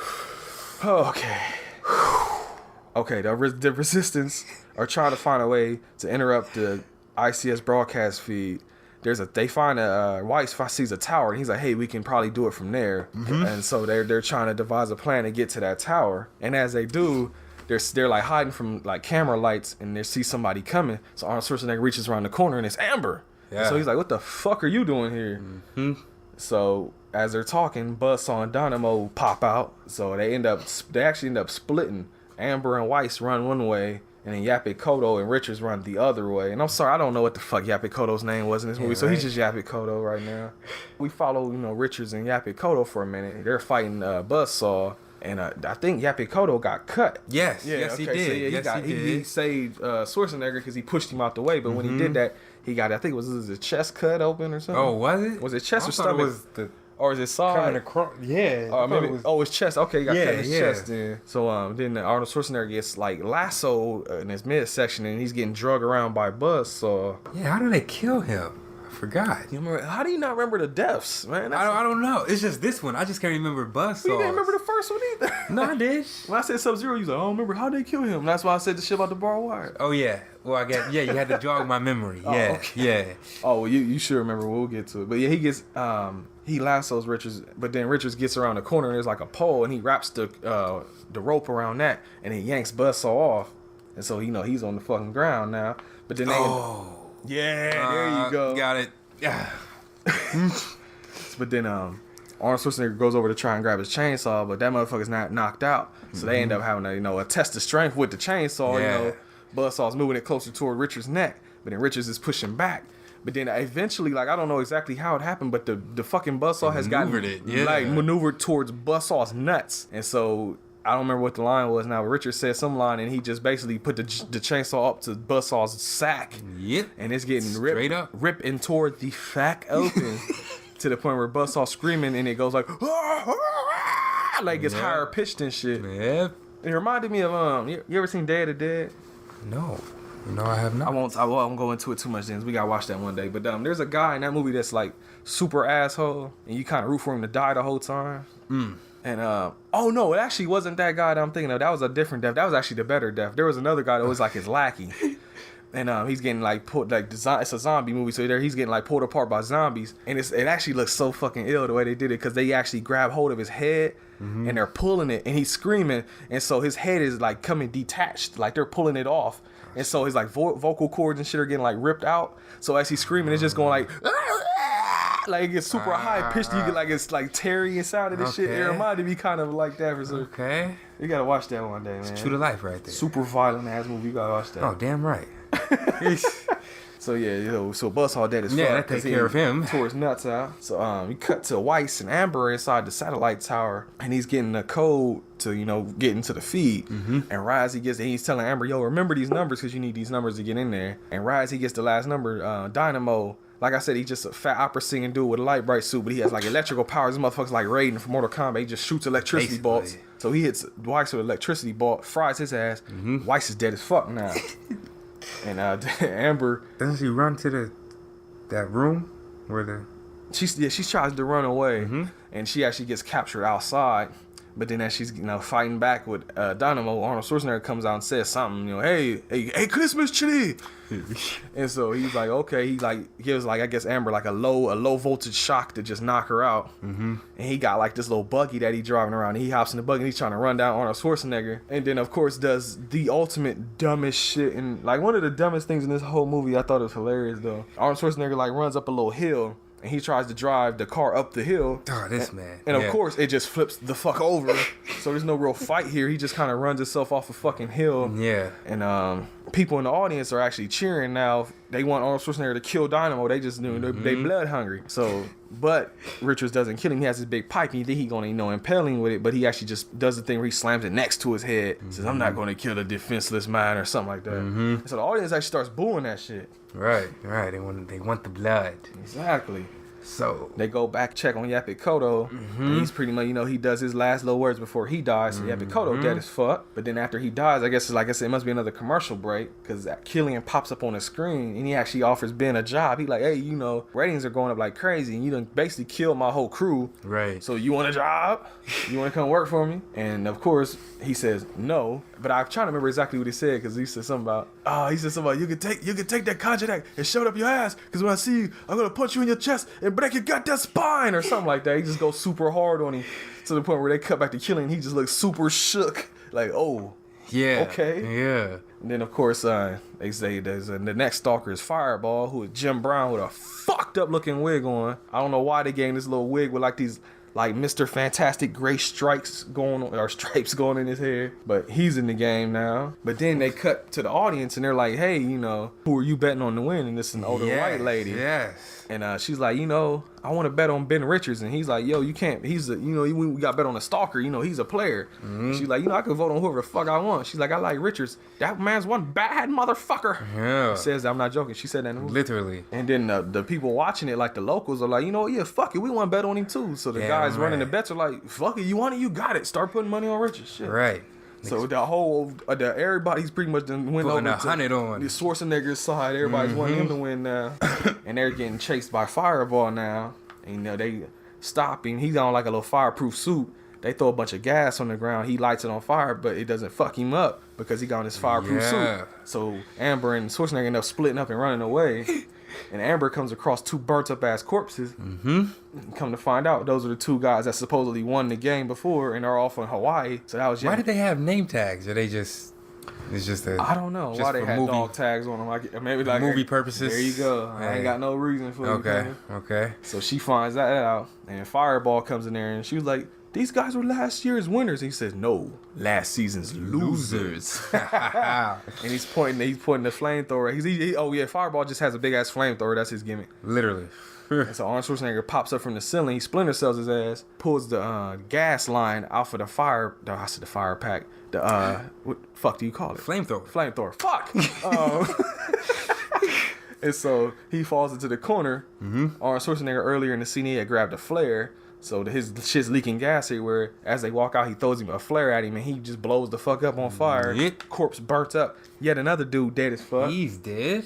Okay, the resistance are trying to find a way to interrupt the ICS broadcast feed. They find Weiss sees a tower, and he's like, hey, we can probably do it from there. And so they're trying to devise a plan to get to that tower. And as they do, they're like hiding from like camera lights, and they see somebody coming. So Arnold Schwarzenegger reaches around the corner, and it's Amber. Yeah. So he's like, what the fuck are you doing here? So as they're talking, Buzzsaw and Dynamo pop out. So they actually end up splitting. Amber and Weiss run one way, and then Yapik Kodo and Richards run the other way. And I'm sorry, I don't know what the fuck Yapik Kodo's name was in this movie, so he's just Yapik Kodo right now. We follow Richards and Yapik Kodo for a minute. They're fighting Buzzsaw. And I think Yapik Kodo got cut. Yes, he did. So he saved Schwarzenegger because he pushed him out the way. But when he did that, he got, I think it was his chest cut open or something. Oh, was it? Was it chest or stomach? Or is it side? Kind of yeah. Maybe. His chest. Okay, he got cut in his chest then. So then Arnold Schwarzenegger gets like lassoed in his midsection, and he's getting drugged around by Buzz. So yeah, how do they kill him? Forgot. You remember? How do you not remember the deaths, man? I don't know. It's just this one. I just can't remember Buzzsaw. You didn't remember the first one either. No, I did. When I said Sub-Zero, you was like, I don't remember how they kill him. That's why I said the shit about the barbed wire. Oh yeah. Well, I guess you had to jog my memory. Yeah, yeah. Oh, well, you should remember. We'll get to it. But yeah, he gets he lassos Richards, but then Richards gets around the corner and there's like a pole, and he wraps the rope around that, and he yanks Buzzsaw off, and so he's on the fucking ground now. But then there you go. Got it. Yeah. But then Arnold Schwarzenegger goes over to try and grab his chainsaw, but that motherfucker's not knocked out. So they end up having to, a test of strength with the chainsaw. Buzzsaw's moving it closer toward Richard's neck, but then Richards is pushing back. But then eventually, like, I don't know exactly how it happened, but the fucking buzzsaw has gotten maneuvered towards Buzzsaw's nuts. And so I don't remember what the line was now, but Richard said some line, and he just basically put the chainsaw up to Buzzsaw's sack. Yep. And it's getting ripping toward the sack open to the point where Buzzsaw screaming, and it goes like, like it's higher pitched and shit. Yep. It reminded me of you ever seen Day of the Dead? No, I have not. I won't go into it too much. Then we gotta watch that one day. But there's a guy in that movie that's like super asshole, and you kind of root for him to die the whole time. And oh no, it actually wasn't that guy that I'm thinking of. That was a different death. That was actually the better death. There was another guy that was like his lackey, and he's getting like pulled like it's a zombie movie, so he's getting like pulled apart by zombies, and it actually looks so fucking ill the way they did it because they actually grab hold of his head. And they're pulling it, and he's screaming, and so his head is like coming detached, like they're pulling it off, and so his like vocal cords and shit are getting like ripped out. So as he's screaming, it's just going like it gets super high pitched. You get like it's like teary inside of this shit. It reminded me kind of like that for some. Okay. You gotta watch that one day, man. It's true to life right there. Super violent ass movie. You gotta watch that. Oh, damn right. So yeah, so Buzzsaw dead as fuck. Yeah, that take care of him. Tore his nuts out. So we cut to Weiss and Amber inside the satellite tower, and he's getting the code to get into the feed. And Rise, he's telling Amber, yo, remember these numbers because you need these numbers to get in there. And Rise, he gets the last number, Dynamo. Like I said, he's just a fat opera singing dude with a light bright suit, but he has like electrical powers. This motherfucker's like Raiden from Mortal Kombat. He just shoots electricity bolts. So he hits Weiss with electricity bolt, fries his ass. Weiss is dead as fuck now. And Amber, doesn't she run to that room where she tries to run away, and she actually gets captured outside. But then as she's fighting back with Dynamo, Arnold Schwarzenegger comes out and says something, hey, Christmas tree. And so he's like, okay, he gives like I guess Amber like a low voltage shock to just knock her out. And he got like this little buggy that he's driving around. And he hops in the buggy and he's trying to run down Arnold Schwarzenegger. And then of course does the ultimate dumbest shit, and like one of the dumbest things in this whole movie. I thought it was hilarious though. Arnold Schwarzenegger like runs up a little hill. And he tries to drive the car up the hill. Oh, this man. And of course, it just flips the fuck over. So there's no real fight here. He just kind of runs himself off a fucking hill. Yeah. And people in the audience are actually cheering now. They want Arnold Schwarzenegger to kill Dynamo. They just knew they blood hungry. So, but Richards doesn't kill him. He has his big pipe. And you think he's going to, impale him with it. But he actually just does the thing where he slams it next to his head. Says, I'm not going to kill a defenseless man or something like that. So the audience actually starts booing that shit. Right. They want the blood. Exactly. So they go back, check on Yaphet Kotto, and he's pretty much, he does his last little words before he dies. So Yaphet Kotto dead as fuck. But then after he dies, I guess, like I said, it must be another commercial break because Killian pops up on the screen and he actually offers Ben a job. He like, hey, ratings are going up like crazy, and you done basically killed my whole crew. Right. So you want a job? You want to come work for me? And of course he says no. But I'm trying to remember exactly what he said because he said something about, you can take that contract and shove it up your ass because when I see you, I'm gonna punch you in your chest and break your goddamn spine or something like that. He just goes super hard on him to the point where they cut back to Killian. He just looks super shook, like, oh, yeah, okay, yeah. And then of course they say the next stalker is Fireball, who is Jim Brown with a fucked up looking wig on. I don't know why they gave him this little wig with like these like Mr. Fantastic gray stripes going in his hair. But he's in the game now. But then they cut to the audience and they're like, hey, who are you betting on to win? And this is an older white lady. Yes. And she's like, I want to bet on Ben Richards. And he's like, yo, you can't. He's a, we got bet on a stalker. He's a player. She's like, I can vote on whoever the fuck I want. She's like, I like Richards. That man's one bad motherfucker. Yeah. She says that. I'm not joking. She said that in the movie. Literally. And then the people watching it, like the locals, are like, yeah, fuck it. We want to bet on him too. So the guys running the bets are like, fuck it. You want it? You got it. Start putting money on Richards. Shit. Right. So everybody's pretty much done went over to the Schwarzenegger side. Everybody's wanting him to win now. And they're getting chased by Fireball now. And they stop him. He's on like a little fireproof suit. They throw a bunch of gas on the ground. He lights it on fire, but it doesn't fuck him up because he got on his fireproof suit. So Amber and Schwarzenegger end up splitting up and running away. And Amber comes across two burnt up ass corpses. Come to find out, those are the two guys that supposedly won the game before and are off in Hawaii. So that was why did they have name tags? Or they just it's just a I don't know why they had dog tags on them. Maybe like movie purposes. There you go. Hey. I ain't got no reason for it. Okay. So she finds that out, and Fireball comes in there, and she was like, these guys were last year's winners. He says, no, last season's losers. And he's pointing the flamethrower. Fireball just has a big ass flamethrower. That's his gimmick. Literally. And so Arnold Schwarzenegger pops up from the ceiling. He splinter cells his ass, pulls the gas line off of the fire. I said the fire pack. What the fuck do you call it? Flamethrower. Fuck. And so he falls into the corner. Arnold Schwarzenegger earlier in the scene, he had grabbed a flare. So his shit's leaking gas everywhere. As they walk out, he throws him a flare at him, and he just blows the fuck up on fire. Corpse burnt up. Yet another dude dead as fuck. He's dead.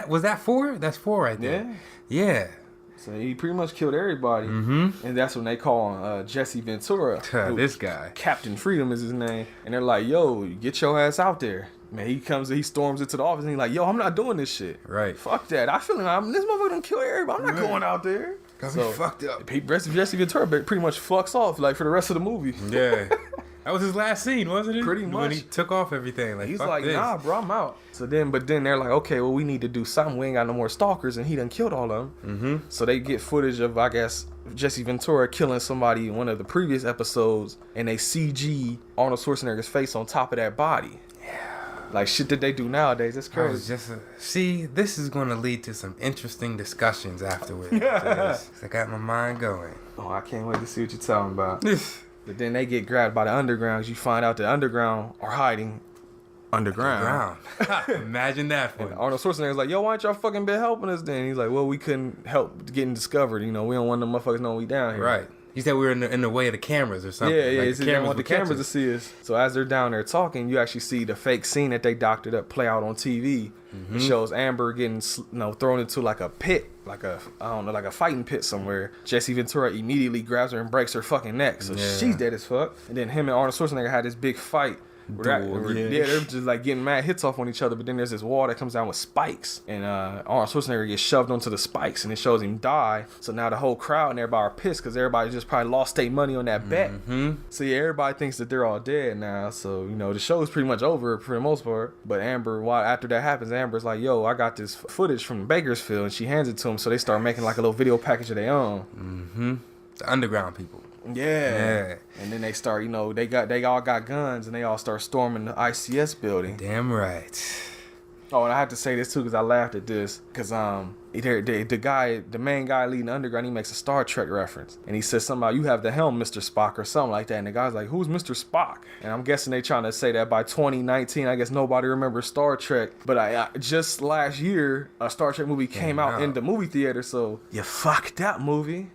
Was that 4? That's 4 right there. Yeah. So he pretty much killed everybody. And that's when they call Jesse Ventura. This guy. Captain Freedom is his name. And they're like, yo, get your ass out there. Man, he storms into the office and he's like, yo, I'm not doing this shit. Right. Fuck that. I feel like this motherfucker done kill everybody. I'm not going out there. Got me fucked up. Jesse Ventura pretty much fucks off like for the rest of the movie. Yeah. That was his last scene, wasn't it? Pretty much. When he took off everything. Like, he's like, nah, bro, I'm out. But then they're like, okay, well, we need to do something. We ain't got no more stalkers, and he done killed all of them. So they get footage of, I guess, Jesse Ventura killing somebody in one of the previous episodes, and they CG Arnold Schwarzenegger's face on top of that body. Like shit that they do nowadays. That's crazy. See, this is going to lead to some interesting discussions afterwards. I got my mind going. Oh, I can't wait to see what you're talking about. But then they get grabbed by the underground. You find out the underground are hiding underground. Imagine that. And Arnold Schwarzenegger's like, yo, why ain't y'all fucking been helping us then? He's like, well, we couldn't help getting discovered. You know, we don't want them motherfuckers knowing we down here. Right. You said we were in the way of the cameras or something. Yeah, like they don't want the cameras to see us. So as they're down there talking, you actually see the fake scene that they doctored up play out on TV. It shows Amber getting thrown into like a pit, like a fighting pit somewhere. Jesse Ventura immediately grabs her and breaks her fucking neck. So she's dead as fuck. And then him and Arnold Schwarzenegger had this big fight. They're just like getting mad hits off on each other, but then there's this wall that comes down with spikes, and Arnold Schwarzenegger gets shoved onto the spikes, and it shows him die. So now the whole crowd and everybody are pissed because everybody just probably lost their money on that bet. So yeah, everybody thinks that they're all dead now. So the show is pretty much over for the most part. But Amber, after that happens, Amber's like, "Yo, I got this footage from Bakersfield," and she hands it to him. So they start making like a little video package of their own. The underground people. Yeah. And then they start, they all got guns and they all start storming the ICS building. Damn right. Oh, and I have to say this too because I laughed at this because the main guy leading the underground, he makes a Star Trek reference and he says something about, you have the helm, Mr. Spock, or something like that. And the guy's like, who's Mr. Spock? And I'm guessing they trying to say that by 2019, I guess nobody remembers Star Trek. But I just last year, a Star Trek movie came out in the movie theater, so you fucked up, movie.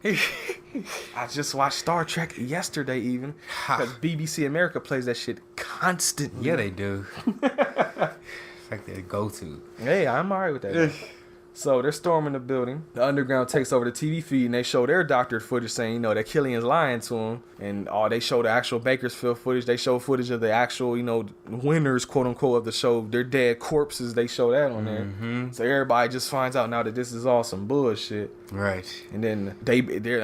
I just watched Star Trek yesterday even because BBC America plays that shit constantly. Yeah, they do. It's like their go-to. Hey, I'm alright with that. So they're storming the building. The underground takes over the TV feed and they show their doctored footage saying, that Killian's lying to him. And they show the actual Bakersfield footage. They show footage of the actual, winners, quote unquote, of the show. Their dead corpses. They show that on there. So everybody just finds out now that this is all some bullshit. Right. And then a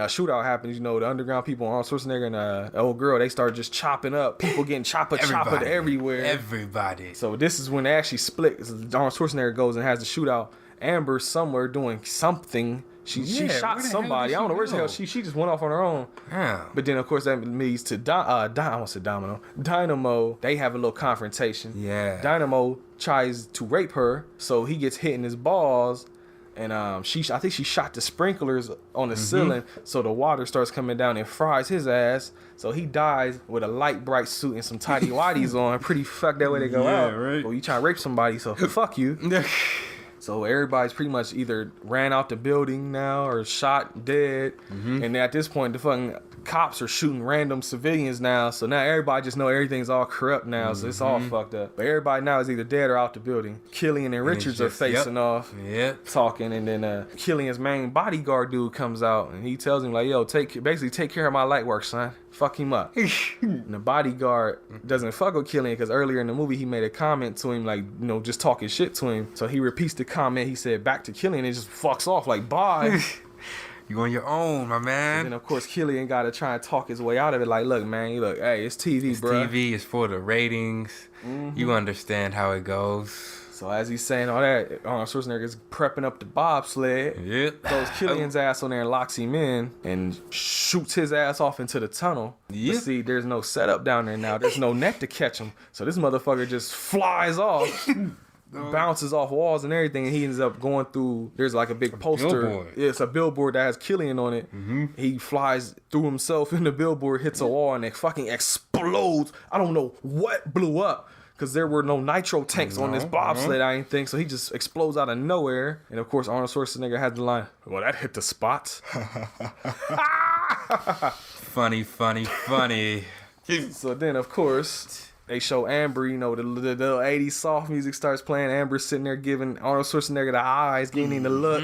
shootout happens. The underground people, Arnold Schwarzenegger and the old girl, they start just chopping up. People getting chopped everywhere. Everybody. So this is when they actually split. Arnold Schwarzenegger goes and has the shootout. Amber somewhere doing something. She shot somebody. I don't know where the hell she just went off on her own. Yeah. But then of course that leads to Dynamo. They have a little confrontation. Yeah. Dynamo tries to rape her, so he gets hit in his balls. And I think she shot the sprinklers on the ceiling, so the water starts coming down and fries his ass. So he dies with a light bright suit and some tidy whities on. Pretty fucked that way they go out. Right. Well, you trying to rape somebody, so fuck you. So everybody's pretty much either ran out the building now or shot dead. And at this point, the fucking cops are shooting random civilians now. So now everybody just know everything's all corrupt now. So it's all fucked up. But everybody now is either dead or out the building. Killian and Richards are facing off, talking. And then Killian's main bodyguard dude comes out and he tells him like, yo, take care of my light work, son. Fuck him up. And the bodyguard doesn't fuck with Killian because earlier in the movie he made a comment to him like, just talking shit to him. So he repeats the comment he said back to Killian and just fucks off like, bye. You on your own, my man. And then of course Killian got to try and talk his way out of it. Like, look, man, hey, it's TV, bro. TV is for the ratings. You understand how it goes. So as he's saying all that, Arnold Schwarzenegger is prepping up the bobsled. Yep. Throws Killian's ass on there and locks him in and shoots his ass off into the tunnel. Yep. But see, there's no setup down there now. There's no net to catch him. So this motherfucker just flies off. Bounces off walls and everything, and he ends up going through. There's like a big poster. Billboard. It's a billboard that has Killian on it. Mm-hmm. He flies through himself in the billboard, hits a wall, and it fucking explodes. I don't know what blew up because there were no nitro tanks on this bobsled. I didn't think so. He just explodes out of nowhere, and of course Arnold Schwarzenegger had the line, "Well, that hit the spot." Funny. So then, of course, they show Amber, you know, the 80s soft music starts playing. Amber's sitting there giving Arnold Schwarzenegger the eyes, getting him the look.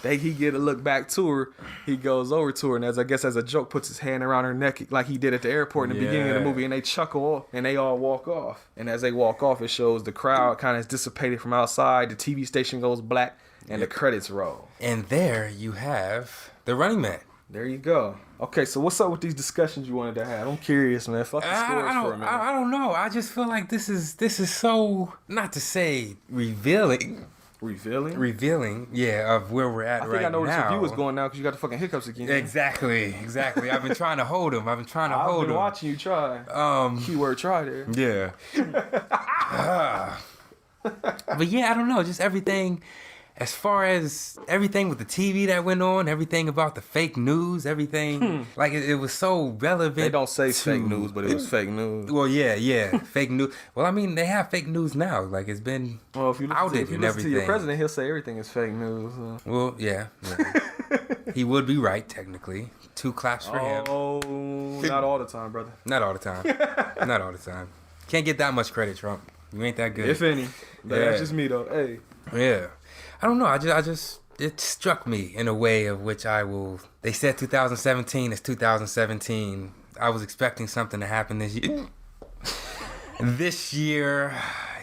He get a look back to her. He goes over to her, and as a joke, puts his hand around her neck like he did at the airport in the beginning of the movie, and they chuckle, and they all walk off. And as they walk off, it shows the crowd kind of dissipated from outside. The TV station goes black, and the credits roll. And there you have the Running Man. There you go. Okay, so what's up with these discussions you wanted to have? I'm curious, man. Fuck the scores for a minute. I don't know. I just feel like this is so, not to say revealing. Revealing, yeah, of where we're at right now. I think I know where this review is going now because you got the fucking hiccups again. Exactly. I've been trying to hold them. I've been watching you try. Keyword try there. Yeah. But yeah, I don't know. Just everything. As far as everything with the TV that went on, everything about the fake news, everything, like it was so relevant. They don't say fake news, but it was fake news. Well, yeah, fake news. Well, I mean, they have fake news now. Like it's been outed and everything. To your president, he'll say everything is fake news. Well, yeah. He would be right, technically. 2 claps for him. Oh, not all the time, brother. Not all the time. Not all the time. Can't get that much credit, Trump. You ain't that good. If any. But that's just me, though. Hey. Yeah. I don't know. I just it struck me in a way of which I will. They said 2017 is 2017. I was expecting something to happen this year. This year,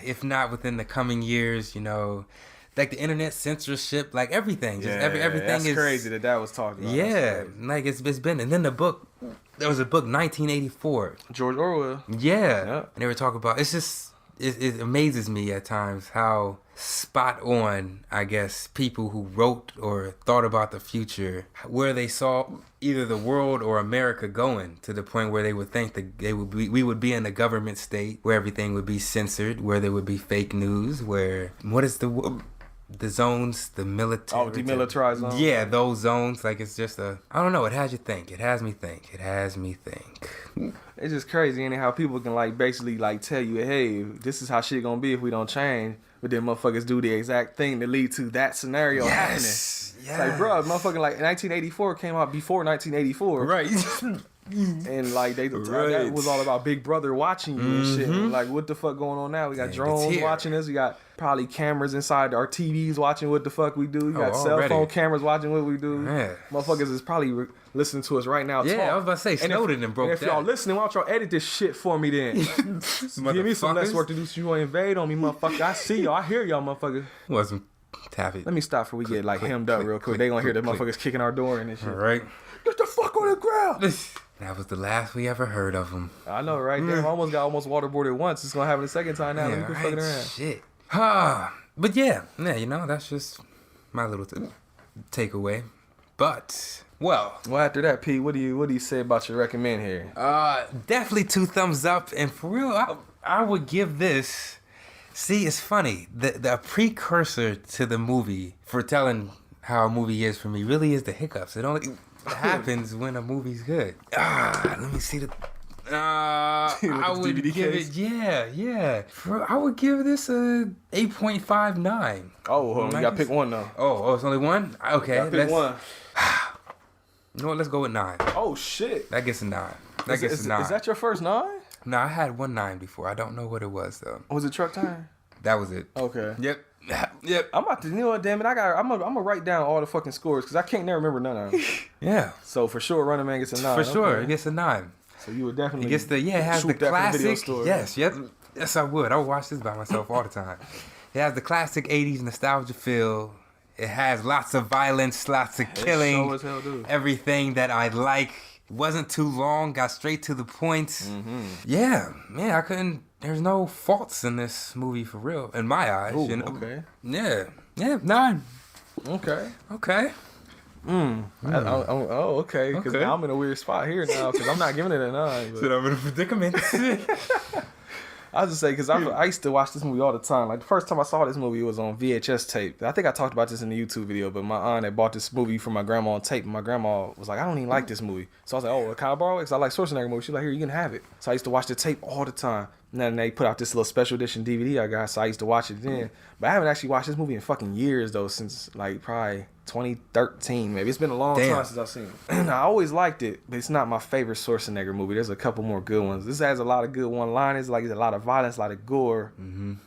if not within the coming years, you know, like the internet censorship, like everything. Just everything that's is crazy that was talked about. Yeah, like it's been. And then the book, there was a book 1984. George Orwell. Yeah. And they were talking about. It's just it amazes me at times how spot on, I guess, people who wrote or thought about the future, where they saw either the world or America going, to the point where they would think that we would be in a government state where everything would be censored, where there would be fake news, where what is the zones, the military. Oh, demilitarized zones. Yeah, those zones. Like it's just I don't know. It has you think. It has me think. It's just crazy, ain't it? How people can like basically like tell you, hey, this is how shit gonna be if we don't change. But then motherfuckers do the exact thing to lead to that scenario happening. Yes. Like, bro, motherfucking like 1984 came out before 1984. Right. And like that was all about Big Brother watching you and shit. And, like, what the fuck going on now? We got drones watching us. We got probably cameras inside our TVs watching what the fuck we do. We got cell phone cameras watching what we do. Man. Motherfuckers is probably listening to us right now. Yeah, I was about to say Snowden and broke that. If y'all listening, why don't y'all edit this shit for me then? Give me some less work to do so you won't invade on me, motherfucker. I see y'all. I hear y'all, motherfuckers. Wasn't taffy. Let me stop before we get like hemmed up real quick. They gonna hear the motherfuckers kicking our door and this shit. All right. Get the fuck on the ground. That was the last we ever heard of him. I know, right? Damn, I almost got waterboarded once. It's gonna happen a second time now. Let me quit fucking around. Shit. But yeah, you know, that's just my little takeaway. But well, after that, Pete, what do you say about your recommend here? Definitely 2 thumbs up, and for real, I would give this. See, it's funny. The precursor to the movie for telling how a movie is for me really is the hiccups. It only happens when a movie's good. Let me see the. I would give it. Yeah. I would give this a 8.59. Oh, hold on, you gotta pick one though. Oh, it's only one. Okay, pick one. You know what? Let's go with 9. Oh shit. That gets a 9. Is that your first 9? No, I had 1 9 before. I don't know what it was though. Was it Truck Time? That was it. Okay. Yep. I'm about to, you know what, damn it, I'm gonna write down all the fucking scores because I can't never remember none of them. Yeah. So for sure, Running Man gets a 9. For sure, it gets a 9. So you would definitely. It gets it has the classic. Yes, I would. I would watch this by myself all the time. It has the classic 80s nostalgia feel. It has lots of violence, lots of killing. Sure as hell do. Everything that I like Wasn't too long. Got straight to the point. Yeah, man, I couldn't. There's no faults in this movie for real, in my eyes. Ooh, you know. okay. Yeah, 9. Okay. Okay. Okay. Because Okay. now I'm in a weird spot here now because I'm not giving it a 9. But. So I'm in a predicament. I was just say because I used to watch this movie all the time. Like the first time I saw this movie, it was on VHS tape. I think I talked about this in the YouTube video. But my aunt had bought this movie from my grandma on tape, and my grandma was like, "I don't even like this movie." So I was like, "Oh, can I borrow it? Because I like Schwarzenegger movies." She's like, "Here, you can have it." So I used to watch the tape all the time. And then they put out this little special edition DVD I got, so I used to watch it then. But I haven't actually watched this movie in fucking years though, since like probably 2013 maybe. It's been a long time since I've seen it. And I always liked it, but it's not my favorite Schwarzenegger movie. There's a couple more good ones. This has a lot of good one-liners, like there's a lot of violence, a lot of gore.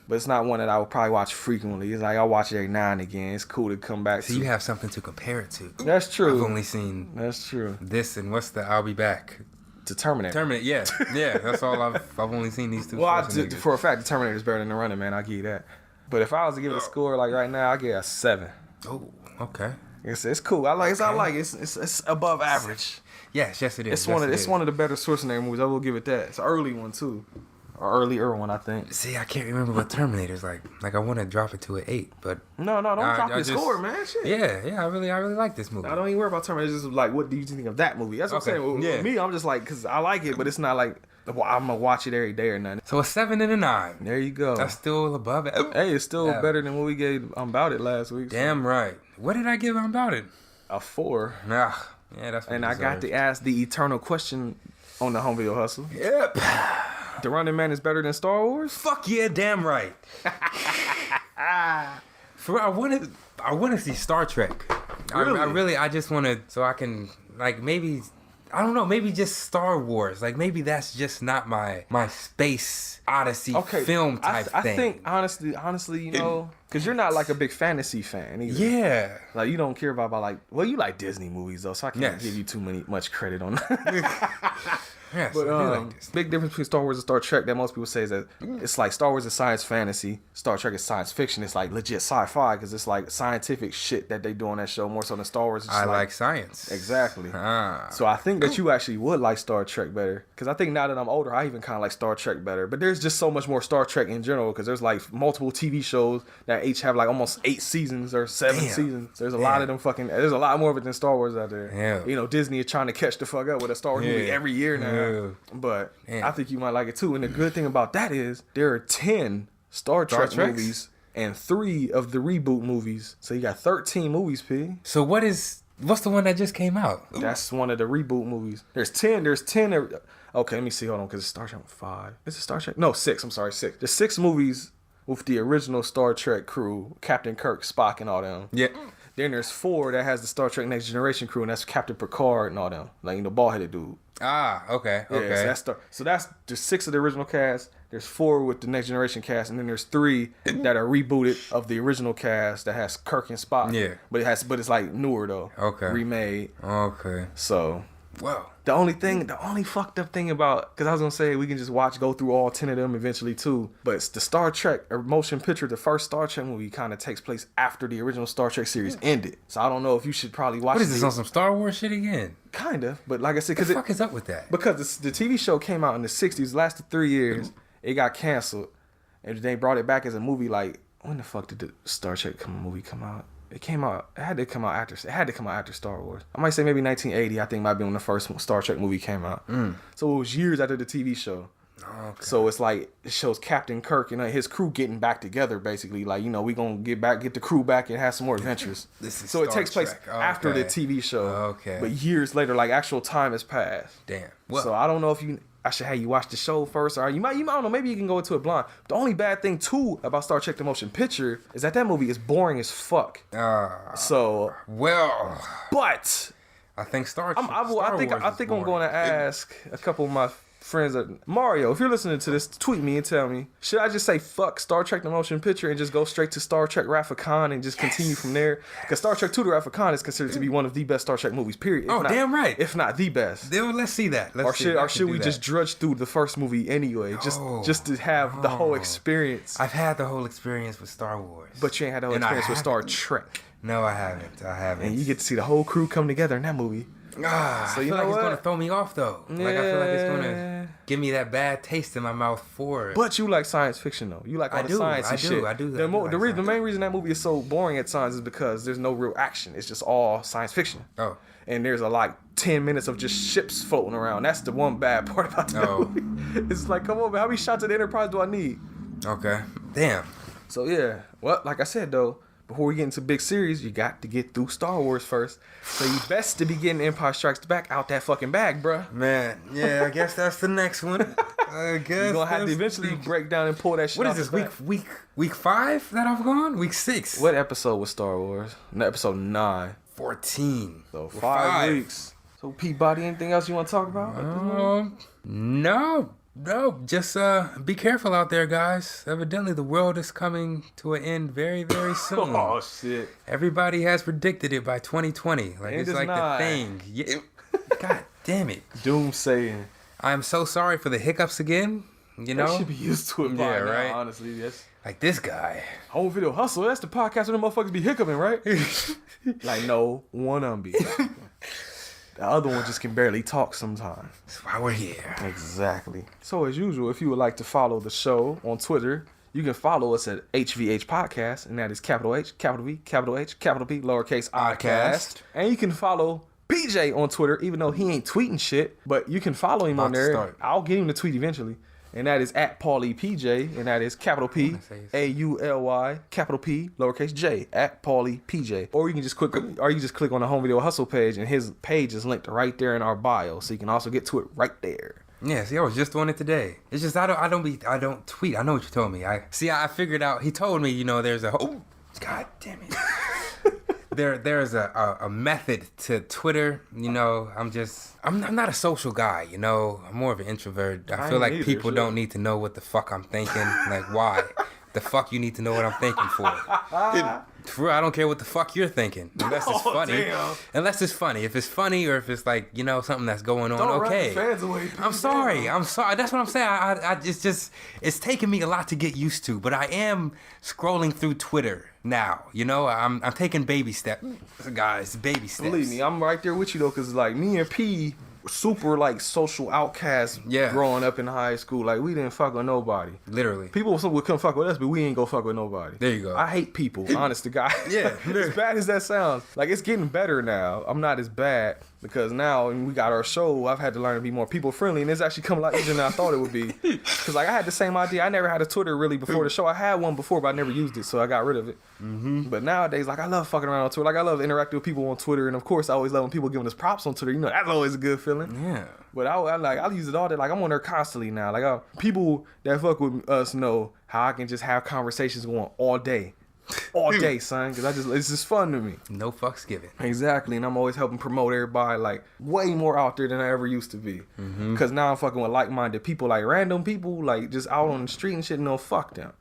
But it's not one that I would probably watch frequently. It's like I'll watch it every now and again. It's cool to come back So to. you have something to compare it to. That's true. I've only seen That's true. this and what's the I'll Be Back. To Terminator. Terminator, yeah. That's all I've only seen these two. Well, Schwarzeneggers. for a fact, the Terminator is better than the Running Man. I'll give you that. But if I was to give it a score like right now, I'd give it a 7. Oh, okay. It's cool. I like it. It's above average. Yes, it is. It's one of the better Schwarzenegger movies. I will give it that. It's an early one too, or earlier one, I think. See, I can't remember what Terminator's like. Like I want to drop it to an 8, but No, don't drop your score, man. Shit. yeah. I really like this movie. I don't even worry about Terminator. It's just like, what do you think of that movie? That's what Okay, I'm saying. yeah. With me, I'm just like, because I like it, but it's not like well, I'm gonna watch it every day or nothing. So a 7 and a 9. There you go. That's still above it. Hey, it's still Yeah. better than what we gave About It last week. Damn right. What did I give About It? A 4. Yeah, that's what And it I got deserves. to ask the eternal question on the Home Video Hustle. Yep. The Running Man is better than Star Wars? Fuck yeah, damn right. For I want to see Star Trek. Really? I just want to, so I can like maybe. I don't know, maybe just Star Wars. Like, maybe that's just not my space odyssey film type thing. I think, honestly, you know, because you're not like a big fantasy fan either. Yeah. Like, you don't care about like, well, you like Disney movies, though, so I can't give you much credit on that. Yes, But I do like this. big difference between Star Wars and Star Trek that most people say is that it's like Star Wars is science fantasy, Star Trek is science fiction. It's like legit sci-fi because it's like scientific shit that they do on that show more so than Star Wars. It's I just like science. Exactly. Ah. So I think that you actually would like Star Trek better because I think now that I'm older, I even kind of like Star Trek better. But there's just so much more Star Trek in general because there's like multiple TV shows that each have like almost 8 seasons or 7 seasons. There's a lot of them there's a lot more of it than Star Wars out there. Yeah. You know, Disney is trying to catch the fuck up with a Star Wars movie every year now. Yeah. But Yeah. I think you might like it too. And the good thing about that is there are 10 Star Trek movies and 3 of the reboot movies. So you got 13 movies, P. So what's the one that just came out? That's one of the reboot movies. There's 10. Okay, let me see. Hold on, because it's Star Trek 5. Is it Star Trek? No, 6. I'm sorry, 6. There's 6 movies with the original Star Trek crew, Captain Kirk, Spock, and all them. Yeah. Then there's 4 that has the Star Trek Next Generation crew, and that's Captain Picard and all them. Like, you know, bald-headed dude. Ah, okay. Yeah, so that's there's 6 of the original cast. There's 4 with the Next Generation cast, and then there's 3 that are rebooted of the original cast that has Kirk and Spock. Yeah. But it's like newer though. Okay. Remade. Okay. So Well. the only fucked up thing about, because I was gonna say we can just go through all 10 of them eventually too, but it's the Star Trek or motion picture. The first Star Trek movie kind of takes place after the original Star Trek series ended. So I don't know if you should probably watch. What is this, on some Star Wars shit again? Kind of, but like I said, What the fuck is up with that? because the TV show came out in the 60s, lasted 3 years, it got canceled, and they brought it back as a movie. Like, when the fuck did the Star Trek movie come out? It had to come out after Star Wars. I might say maybe 1980. I think might be when the first Star Trek movie came out. So it was years after the TV show. Okay. So it's like it shows Captain Kirk and his crew getting back together, basically. Like, you know, we gonna get the crew back and have some more adventures. This is so it Star takes place Trek. after the Okay. TV show. Okay. But years later, like actual time has passed. Damn. Well, So I don't know if I should have you watch the show first, or you might, I don't know, maybe you can go into it blind. The only bad thing too about Star Trek: The Motion Picture is that movie is boring as fuck. So, well, but I think Star Trek. I think I'm going to ask a couple of my friends Mario, if you're listening to this, tweet me and tell me, should I just say fuck Star Trek: The Motion Picture and just go straight to Star Trek Wrath of Khan and just continue from there? Because Star Trek II: The Wrath of Khan is considered to be one of the best Star Trek movies, period. Damn right. If not the best. Then let's see that. Or should we just drudge through the first movie anyway, just to have the whole experience? I've had the whole experience with Star Wars, But you ain't had the whole experience with Star Trek. No, I haven't. And you get to see the whole crew come together in that movie. So I feel like it's gonna throw me off though. Yeah. Like I feel like it's gonna give me that bad taste in my mouth for it. But you like science fiction though. You like all the science and shit. I do. The main reason that movie is so boring at times is because there's no real action. It's just all science fiction. Oh. And there's 10 minutes of just ships floating around. That's the one bad part about the movie. It's like, come on, man, how many shots of the Enterprise do I need? Okay. Damn. So yeah, well, like I said though, before we get into big series, you got to get through Star Wars first. So you best to be getting Empire Strikes Back out that fucking bag, bruh. Man, yeah, I guess that's the next one. I guess you're gonna have to eventually break down and pull that shit. What is this, week 5 that I've gone? Week 6. What episode was Star Wars? No, episode 9. 14. So 5 weeks. So Peabody, anything else you want to talk about? No. Just be careful out there, guys. Evidently, the world is coming to an end very, very soon. Oh shit! Everybody has predicted it by 2020. Like it's like the thing. Yeah. God damn it. Doomsaying. I'm so sorry for the hiccups again. You know, I should be used to it by now, right? Honestly, yes. Like this guy. Home Video Hustle. That's the podcast where the motherfuckers be hiccuping, right? Like no, one of them be. The other one just can barely talk sometimes. That's why we're here. Exactly. So as usual, if you would like to follow the show on Twitter, you can follow us at HVH Podcast, and that is capital H, capital V, capital H, capital P, lowercase I-cast. And you can follow PJ on Twitter, even though he ain't tweeting shit, but you can follow him on there. I'll get him to tweet eventually. And that is at PauliePJ, and that is capital P, AULY, capital P, lowercase J, at PauliePJ. Or you can just click on the Home Video Hustle page, and his page is linked right there in our bio, so you can also get to it right there. Yeah, see, I was just doing it today. It's just I don't tweet. I know what you told me. I figured out. He told me, there's a whole. God damn it. There's a method to Twitter. I'm not a social guy. I'm more of an introvert. I feel like people don't need to know what the fuck I'm thinking. Like, why? The fuck you need to know what I'm thinking for? For real, I don't care what the fuck you're thinking. Unless it's funny. Damn. Unless it's funny. If it's funny or if it's like, something that's going on, don't okay. Run the fans away, I'm sorry. That's what I'm saying. I it's taken me a lot to get used to, but I am scrolling through Twitter now. I'm taking baby steps. Guys, baby steps. Believe me, I'm right there with you though, cause like me and P super like social outcasts growing up in high school. Like we didn't fuck with nobody. Literally. People would come fuck with us, but we ain't go fuck with nobody. There you go. I hate people, honest to God. Yeah. As bad as that sounds. Like it's getting better now. I'm not as bad because now when we got our show, I've had to learn to be more people friendly, and it's actually coming a lot easier than I thought it would be. Cause like I had the same idea. I never had a Twitter really before the show. I had one before, but I never used it, so I got rid of it. Mm-hmm. But nowadays, like I love fucking around on Twitter. Like I love interacting with people on Twitter, and of course I always love when people giving us props on Twitter. That's always a good feeling. Yeah. But I use it all day. Like I'm on there constantly now. Like people that fuck with us know how I can just have conversations going all day, son. Because it's just fun to me. No fucks given. Exactly, and I'm always helping promote everybody like way more out there than I ever used to be. Because now I'm fucking with like-minded people, like random people, like just out on the street and shit. No, fuck them.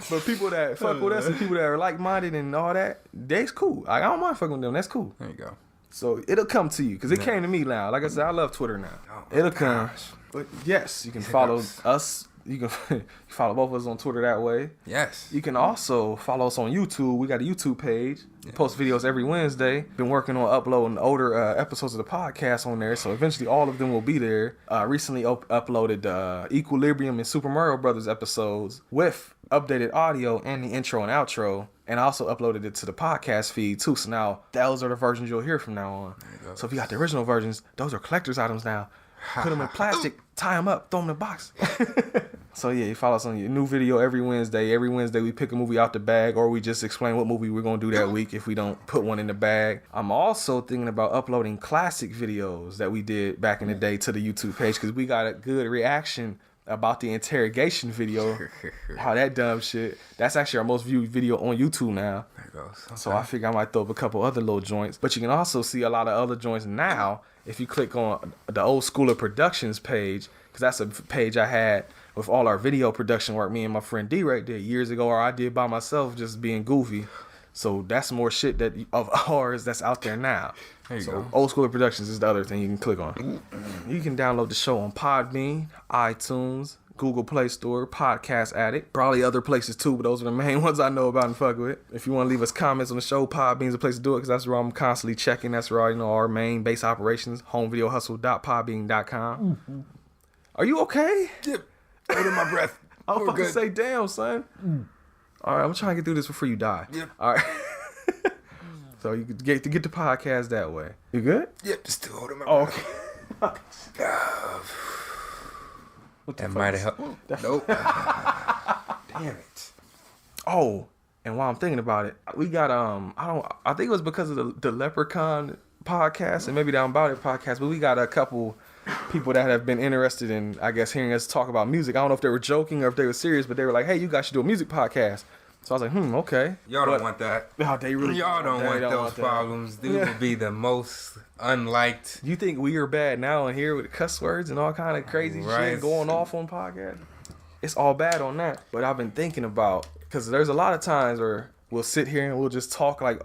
But people that fuck with us and people that are like-minded and all that, that's cool. Like I don't mind fucking with them. That's cool. There you go. So it'll come to you because it came to me now. Like I said, I love Twitter now. It'll come. But yes, you can follow us. You can follow both of us on Twitter that way. Yes. You can also follow us on YouTube. We got a YouTube page. Yeah. Post videos every Wednesday. Been working on uploading older episodes of the podcast on there, so eventually all of them will be there. Recently uploaded Equilibrium and Super Mario Brothers episodes with updated audio and the intro and outro. And I also uploaded it to the podcast feed too. So now those are the versions you'll hear from now on. So if you got the original versions, those are collector's items now. Put them in plastic, tie them up, throw them in a box. So yeah, you follow us on your new video every Wednesday. Every Wednesday we pick a movie out the bag, or we just explain what movie we're going to do that week if we don't put one in the bag. I'm also thinking about uploading classic videos that we did back in the day to the YouTube page, because we got a good reaction about the interrogation video. How that dumb shit. That's actually our most viewed video on YouTube now. There it goes. Okay. So I figure I might throw up a couple other little joints. But you can also see a lot of other joints now if you click on the Old Schooler Productions page, because that's a page I had with all our video production work me and my friend D right there years ago, or I did by myself just being goofy. So that's more shit that of ours that's out there now. There you go. Old Schooler Productions is the other thing you can click on. You can download the show on Podbean, iTunes, Google Play Store, Podcast Addict. Probably other places too, but those are the main ones I know about and fuck with. If you want to leave us comments on the show, Podbean's a place to do it because that's where I'm constantly checking. That's where our main base operations, homevideohustle.podbean.com. Mm-hmm. Are you okay? Yep. Holding my breath. I was fucking say, damn, son. All right, I'm trying to get through this before you die. Yep. All right. So you could get the podcast that way. You good? Yep, just still holding my breath. Okay. That might have helped. Nope. Damn it. Oh, and while I'm thinking about it, we got I think it was because of the Leprechaun podcast and maybe the About It podcast, but we got a couple people that have been interested in, I guess, hearing us talk about music. I don't know if they were joking or if they were serious, but they were like, hey, you guys should do a music podcast. So I was like, okay. Y'all don't want that. No, they really Y'all don't want those problems. Dude will be the most unliked. You think we are bad now in here with cuss words and all kind of crazy shit going off on podcasts? It's all bad on that. But I've been thinking about, because there's a lot of times where we'll sit here and we'll just talk like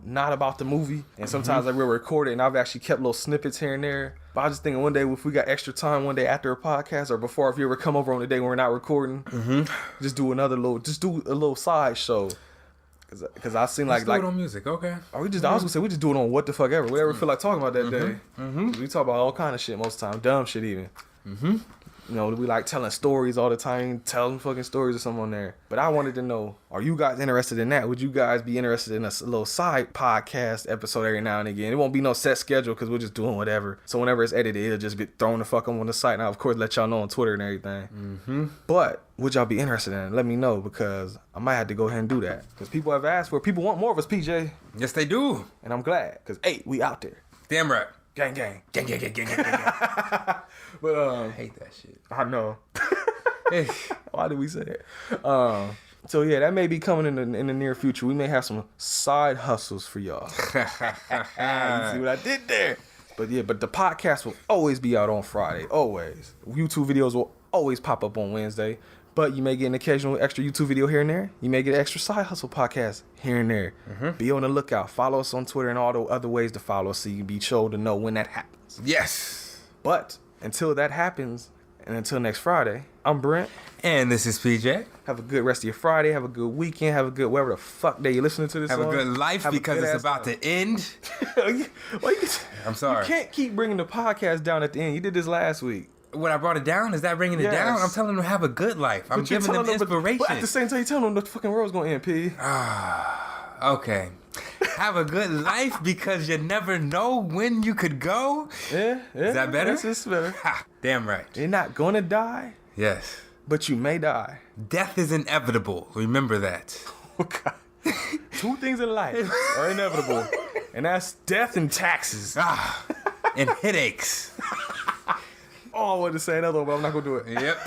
not about the movie, and sometimes like we'll record it, and I've actually kept little snippets here and there. But I was just thinking one day if we got extra time one day after a podcast or before, if you ever come over on the day when we're not recording, just do a little side show. Cause I seen Let's do it on music, okay? Or I was gonna say we just do it on what the fuck ever, whatever we feel like talking about that day. We talk about all kind of shit most of the time, dumb shit even. You know, we like telling stories all the time, telling fucking stories or something on there. But I wanted to know, are you guys interested in that? Would you guys be interested in a little side podcast episode every now and again? It won't be no set schedule because we're just doing whatever. So whenever it's edited, it'll just get thrown the fuck on the site. Now, of course, let y'all know on Twitter and everything. But would y'all be interested in it? Let me know because I might have to go ahead and do that. Because people have asked for it. People want more of us, PJ. Yes, they do. And I'm glad because, hey, we out there. Damn right. Gang, gang. Gang, gang, gang, gang, gang, gang. But I hate that shit. I know. Why did we say it? So yeah, that may be coming in the near future. We may have some side hustles for y'all. You see what I did there? But the podcast will always be out on Friday. Always. YouTube videos will always pop up on Wednesday. But you may get an occasional extra YouTube video here and there. You may get an extra side hustle podcast here and there. Be on the lookout. Follow us on Twitter and all the other ways to follow us so you can be sure to know when that happens. Yes. But until that happens, and until next Friday, I'm Brent. And this is PJ. Have a good rest of your Friday. Have a good weekend. Have a good wherever the fuck day you're listening to this Have song. a good life because it's about to end. I'm sorry. You can't keep bringing the podcast down at the end. You did this last week. When I brought it down, is that bringing it down? I'm telling them to have a good life. I'm giving them inspiration. But at the same time, you're telling them the fucking world's going to end, P. Okay. Have a good life because you never know when you could go. Yeah. Is that better? It's better. Ha, damn right. You're not going to die. Yes. But you may die. Death is inevitable. Remember that. Oh, God. Two things in life are inevitable. And that's death and taxes. And headaches. Oh, I wanted to say another one, but I'm not going to do it. Yep.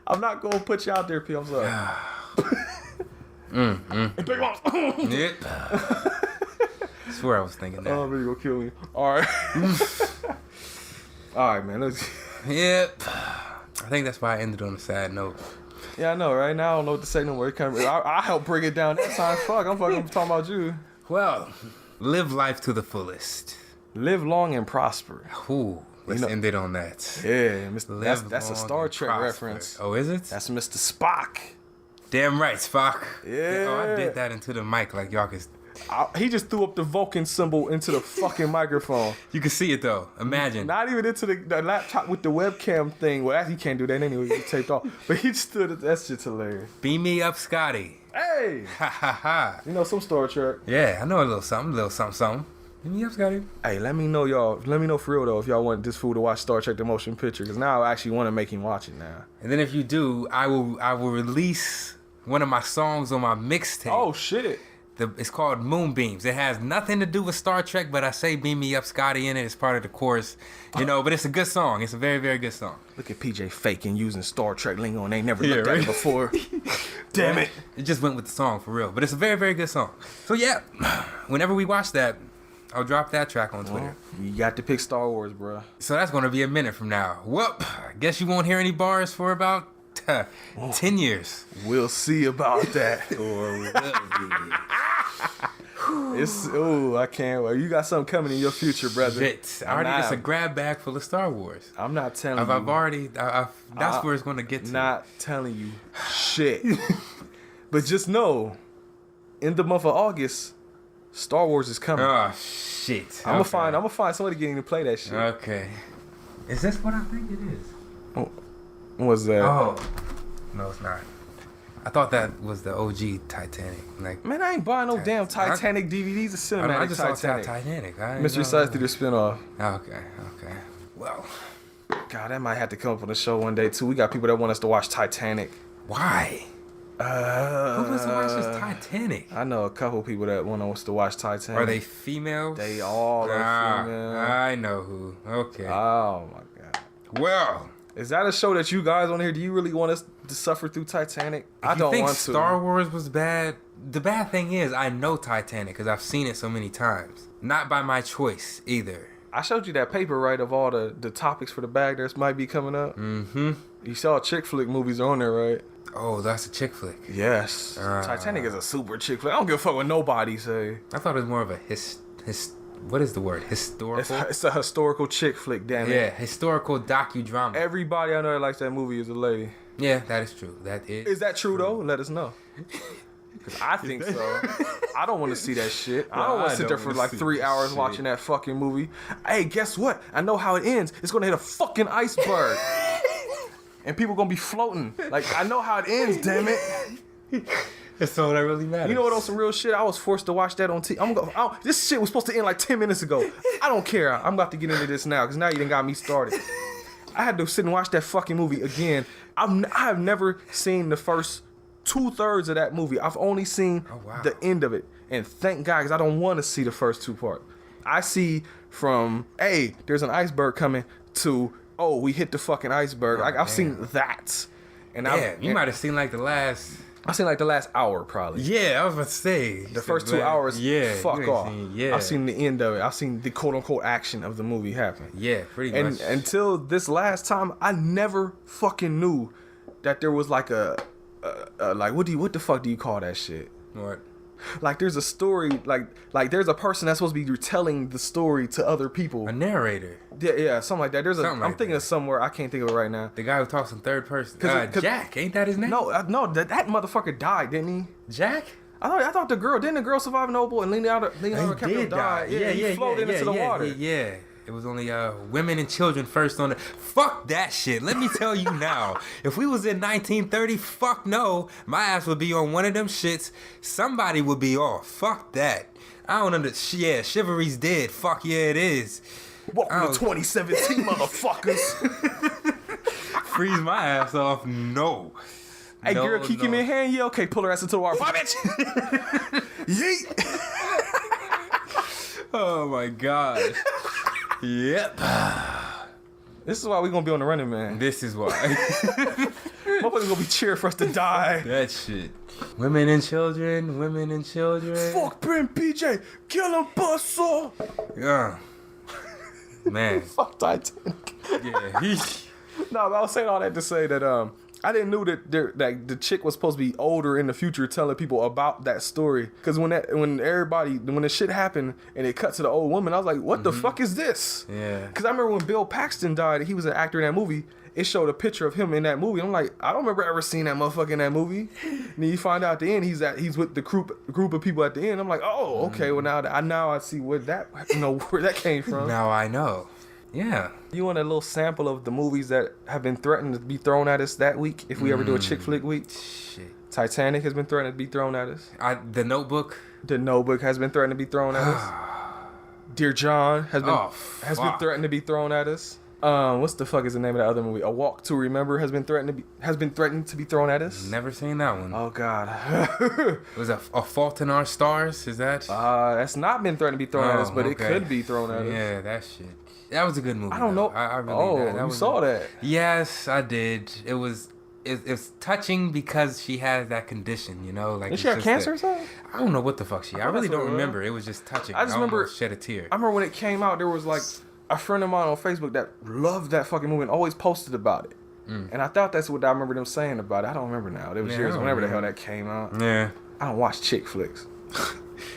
I'm not going to put you out there, P. I'm sorry. Yep. I swear I was thinking that. Oh, really gonna kill me. All right. All right, man. Let's... Yep. I think that's why I ended on a sad note. Yeah, I know, right? Now I don't know what to say no more. I helped bring it down that time. Fuck, I'm fucking talking about you. Well, live life to the fullest. Live long and prosper. Ooh, let's end it on that. Yeah, that's a Star Trek reference. Oh, is it? That's Mr. Spock. Damn right, Spock. Yeah. Oh, I did that into the mic like y'all could. He just threw up the Vulcan symbol into the fucking microphone. You can see it though. Imagine. Not even into the laptop with the webcam thing. Well, he can't do that anyway. He's taped off. But he just stood. That shit's hilarious. Beam me up, Scotty. Hey. Ha ha ha. You know some Star Trek. Yeah, I know a little something. Beam me up, Scotty. Hey, let me know, y'all. Let me know for real though if y'all want this fool to watch Star Trek: The Motion Picture, because now I actually want to make him watch it now. And then if you do, I will release one of my songs on my mixtape. Oh shit. It's called Moonbeams. It has nothing to do with Star Trek, but I say Beam Me Up Scotty in it. It's part of the chorus, but it's a good song. It's a very, very good song. Look at PJ faking using Star Trek lingo and they never looked at it before. Damn it. It just went with the song for real, but it's a very, very good song. So yeah, whenever we watch that, I'll drop that track on Twitter. You got to pick Star Wars, bro. So that's going to be a minute from now. Whoop. I guess you won't hear any bars for about 10 years. We'll see about that. Or will we? I can't wait. You got something coming in your future, brother. Shit. I already got a grab bag full of Star Wars. I'm not telling you. That's where it's going to get to. Not telling you shit. But just know, in the month of August, Star Wars is coming. Oh shit. I'm gonna find somebody getting to play that shit. Okay. Is this what I think it is? Oh, what's that? Oh. No, it's not. I thought that was the OG Titanic. Like, man, I ain't buying no damn Titanic DVDs. The cinematic I just saw Titanic. Titanic. Mystery Science Theater spinoff. Okay. Well, God, that might have to come up on the show one day too. We got people that want us to watch Titanic. why? Who wants to watch this Titanic? I know a couple people that want us to watch Titanic. Are they females? They all are female. I know who. Okay. Oh my God. Well, is that a show that you guys on here? Do you really want us to suffer through Titanic? I don't want to. Star Wars was bad. The bad thing is, I know Titanic because I've seen it so many times. Not by my choice either. I showed you that paper, right, of all the topics for the bag that might be coming up. Mm-hmm. You saw chick flick movies on there, right? Oh, that's a chick flick. Yes. Titanic is a super chick flick. I don't give a fuck what nobody say. I thought it was more of a what is the word? Historical? It's a historical chick flick, damn it. Yeah, historical docudrama. Everybody I know that likes that movie is a lady. Yeah, that is true. Is that true though? Let us know. Because I think so. I don't want to see that shit. I don't want to sit there for like 3 hours watching that fucking movie. Hey, guess what? I know how it ends. It's going to hit a fucking iceberg. And people going to be floating. Like, I know how it ends, damn it. That's all that really matters. You know what, on some real shit, I was forced to watch that on TV. This shit was supposed to end like 10 minutes ago. I don't care. I'm about to get into this now because now you done got me started. I had to sit and watch that fucking movie again. I have never seen the first 2/3 of that movie. I've only seen the end of it. And thank God, because I don't want to see the first two parts. I see from, hey, there's an iceberg coming, to, oh, we hit the fucking iceberg. I've seen that. And you might have seen like the last... I've seen like the last hour, probably. Yeah, I was about to say. The first 2 hours, fuck off. Yeah. I've seen the end of it. I've seen the quote-unquote action of the movie happen. Yeah, pretty much. And until this last time, I never fucking knew that there was like like, what the fuck do you call that shit? What? Like, there's a story, like there's a person that's supposed to be retelling the story to other people. A narrator. Yeah, something like that. I'm thinking of somewhere, I can't think of it right now. The guy who talks in third person. Jack, ain't that his name? No, that motherfucker died, didn't he? Jack? I thought didn't the girl survive Noble and Leonardo DiCaprio died? Yeah, he floated into the water. Yeah. It was only women and children first on the... Fuck that shit. Let me tell you now. If we was in 1930, fuck no. My ass would be on one of them shits. Somebody would be off. Fuck that. I don't understand. Yeah, chivalry's dead. Fuck yeah, it is. Welcome to 2017, motherfuckers. Freeze my ass off. No. Hey, girl, can you give me a hand? Yeah, okay. Pull her ass into the water. Bye, bitch. Yeet. Oh, my God. Yep. This is why we're going to be on the running, man. This is why. Motherfuckers going to be cheering for us to die. That shit. Women and children. Fuck Ben PJ. Kill him, Buzzsaw. Yeah. Man. Fuck Titanic. Yeah. No, but I was saying all that to say that I didn't know that the chick was supposed to be older in the future, telling people about that story. Because when the shit happened and it cut to the old woman, I was like, what the fuck is this? Yeah. Because I remember when Bill Paxton died, he was an actor in that movie. It showed a picture of him in that movie. I'm like, I don't remember ever seeing that motherfucker in that movie. And then you find out at the end he's with the group of people at the end. I'm like, oh, okay. Well, now I see where that came from. Now I know. Yeah. You want a little sample of the movies that have been threatened to be thrown at us that week if we ever do a chick flick week? Shit. Titanic has been threatened to be thrown at us. The Notebook. The Notebook has been threatened to be thrown at us. Dear John has been threatened to be thrown at us. What's the fuck is the name of that other movie? A Walk to Remember has been threatened to be thrown at us. Never seen that one. Oh God. Was a Fault in Our Stars? Is that? That's not been threatened to be thrown at us, but it could be thrown at us. Yeah, that shit. That was a good movie. I don't know. I really. You saw that? Yes, I did. It's touching because she has that condition, you know. Like, did she have cancer or something? I don't know what the fuck I really don't remember. It was just touching. I just remember shed a tear. I remember when it came out, there was like a friend of mine on Facebook that loved that fucking movie and always posted about it. And I thought that's what I remember them saying about it. I don't remember now. It was years whenever the hell that came out. Yeah. I don't watch chick flicks.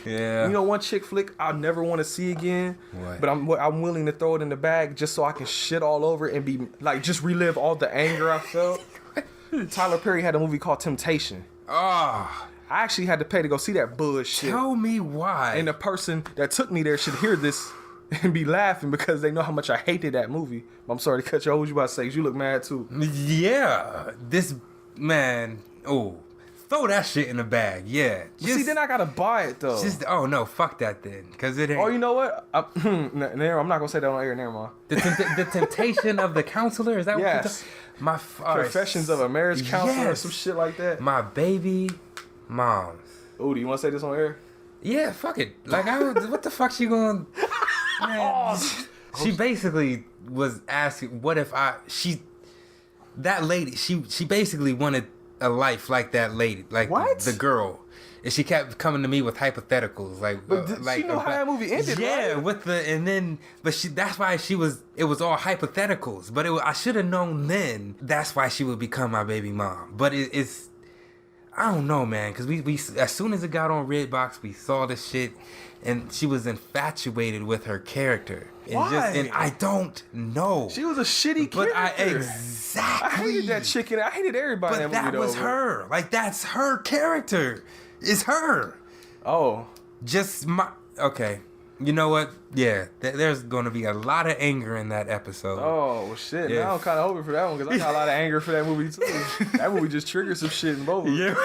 Yeah. You know, one chick flick I never want to see again. What? But I'm willing to throw it in the bag just so I can shit all over it and be like just relive all the anger I felt. Tyler Perry had a movie called Temptation. Oh, I actually had to pay to go see that bullshit. tell me why. And the person that took me there should hear this and be laughing because they know how much I hated that movie. I'm sorry to cut you off. What was you about to say? 'Cause you look mad too. Yeah, this man. Oh, throw that shit in the bag. Yeah. See, then I gotta buy it though. Oh no, fuck that then, cause it ain't. Oh, you know what? I'm not gonna say that on air. Never mind. The temptation of the counselor, is that Yes. what Confessions of a Marriage Counselor or some shit like that. My baby moms. Oh, do you want to say this on air? Yeah, fuck it. Like, what the fuck she going? Man, she basically was asking, what if that lady, she basically wanted a life like that lady, like What? the girl. And she kept coming to me with hypotheticals, like, But she know how that movie ended, yeah, right? That's why it was all hypotheticals. But I should have known then. That's why she would become my baby mom. But it's, I don't know, man, because we as soon as it got on Redbox, we saw this shit, and she was infatuated with her character. Why? And I don't know. She was a shitty But character. exactly. I hated that chicken. I hated everybody in But that movie. that was her. Like, that's her character. It's her. Oh. Okay. You know what? Yeah, there's going to be a lot of anger in that episode. Oh, shit. Yeah. Now I'm kind of hoping for that one because I got a lot of anger for that movie, too. That movie just triggered some shit in both of them. Yeah.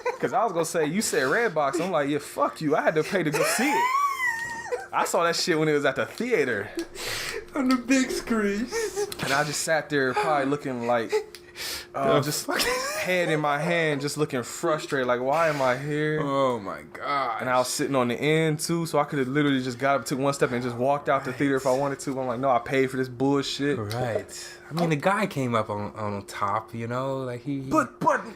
Because I was going to say, you said Redbox. I'm like, yeah, fuck you. I had to pay to go see it. I saw that shit when it was at the theater. On the big screen. And I just sat there probably looking like, just head in my hand, just looking frustrated. Like, why am I here? Oh my god. And I was sitting on the end too, so I could have literally just got up, took one step, and just walked out the theater if I wanted to. I'm like, no, I paid for this bullshit. Right. I mean, the guy came up on top, you know, like he. But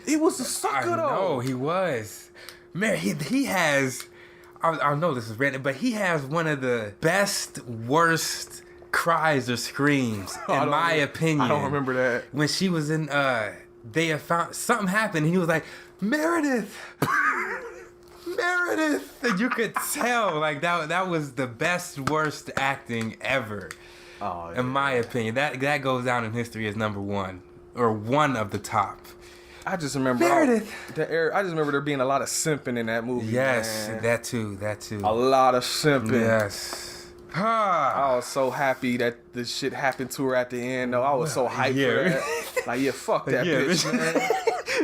it was a sucker I though. know he was. Man, he has. I know this is random, but he has one of the best, worst cries or screams, in my opinion. I don't remember that. When she was in, they had found something happened, and he was like, Meredith, Meredith, and you could tell like that was the best, worst acting ever. Oh, in my opinion, that goes down in history as number one or one of the top. I just remember Meredith. I just remember there being a lot of simping in that movie. Yes, man. that too. A lot of simping. Yes. I was so happy that the shit happened to her at the end. though. I was so hyped for that. Like, yeah, fuck that bitch, man.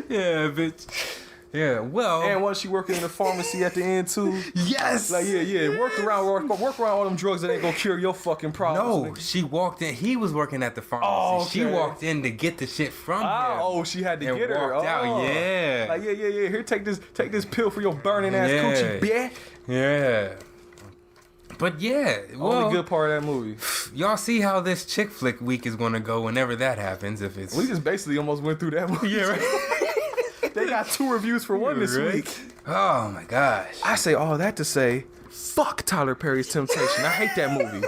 Yeah, bitch. Yeah, well. And once she working in the pharmacy at the end too. Yes. Like, yeah. Work around all them drugs that ain't gonna cure your fucking problems. No, she walked in. He was working at the pharmacy. Oh, okay. She walked in to get the shit from him. Oh, she had to and get her. walked out. Yeah. Like, yeah. Here, take this pill for your burning ass coochie, bitch. Yeah. But yeah, well, only good part of that movie. Y'all see how this chick flick week is gonna go whenever that happens. If it's we just basically almost went through that movie. Yeah, right. They got 2 reviews for one this week. Oh my gosh. I say all that to say, fuck Tyler Perry's Temptation. I hate that movie.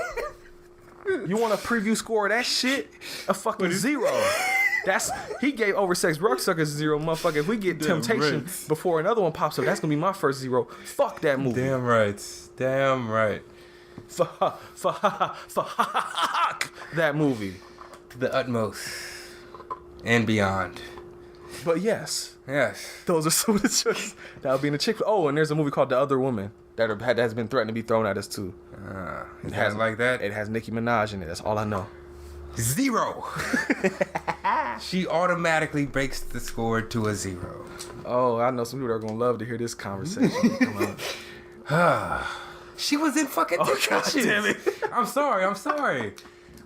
You want a preview score of that shit? A fucking 0. He gave Oversex Rucksuckers 0, motherfucker. If we get Temptation before another one pops up, that's gonna be my first 0. Fuck that movie. Damn right. Fuck that movie. To the utmost and beyond. But yes, Yes. those are some of the choices that would be in the chick. Oh, and there's a movie called The Other Woman that has been threatened to be thrown at us too. It has like that. It has Nicki Minaj in it. That's all I know. 0. She automatically breaks the score to a 0. Oh, I know some people are gonna love to hear this conversation. Come on. She was in fucking Temptation. God damn it. I'm sorry.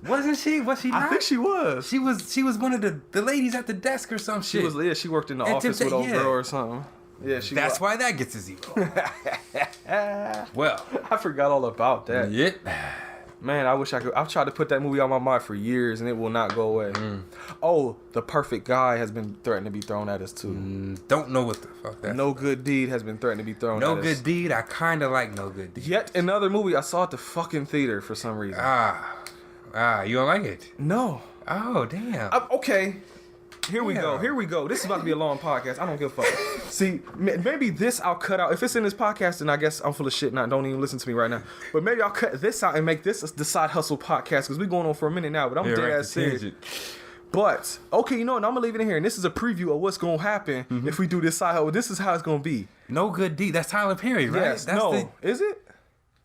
Wasn't she? Was she not? I think she was. She was one of the ladies at the desk or some She shit. was. Yeah, she worked in the And office with old yeah. girl or something. Yeah, she. That's why that gets a 0. Well, I forgot all about that. yep. Man, I wish I could. I've tried to put that movie on my mind for years, and it will not go away. Oh, The Perfect Guy has been threatened to be thrown at us too. Don't know what the fuck that. No Good Deed has been threatened to be thrown No at Good us. Deed. I kind of like No Good Deed. Yet another movie I saw at the fucking theater for some reason. You don't like it? No. Oh damn. Okay. Here we go. This is about to be a long podcast. I don't give a fuck. See, maybe this I'll cut out. If it's in this podcast, then I guess I'm full of shit and don't even listen to me right now. But maybe I'll cut this out and make this the Side Hustle podcast because we're going on for a minute now. But I'm dead ass serious. But, okay, you know what? I'm going to leave it in here. And this is a preview of what's going to happen if we do this Side Hustle. This is how it's going to be. No Good Deed. That's Tyler Perry, right? Yes. Is it?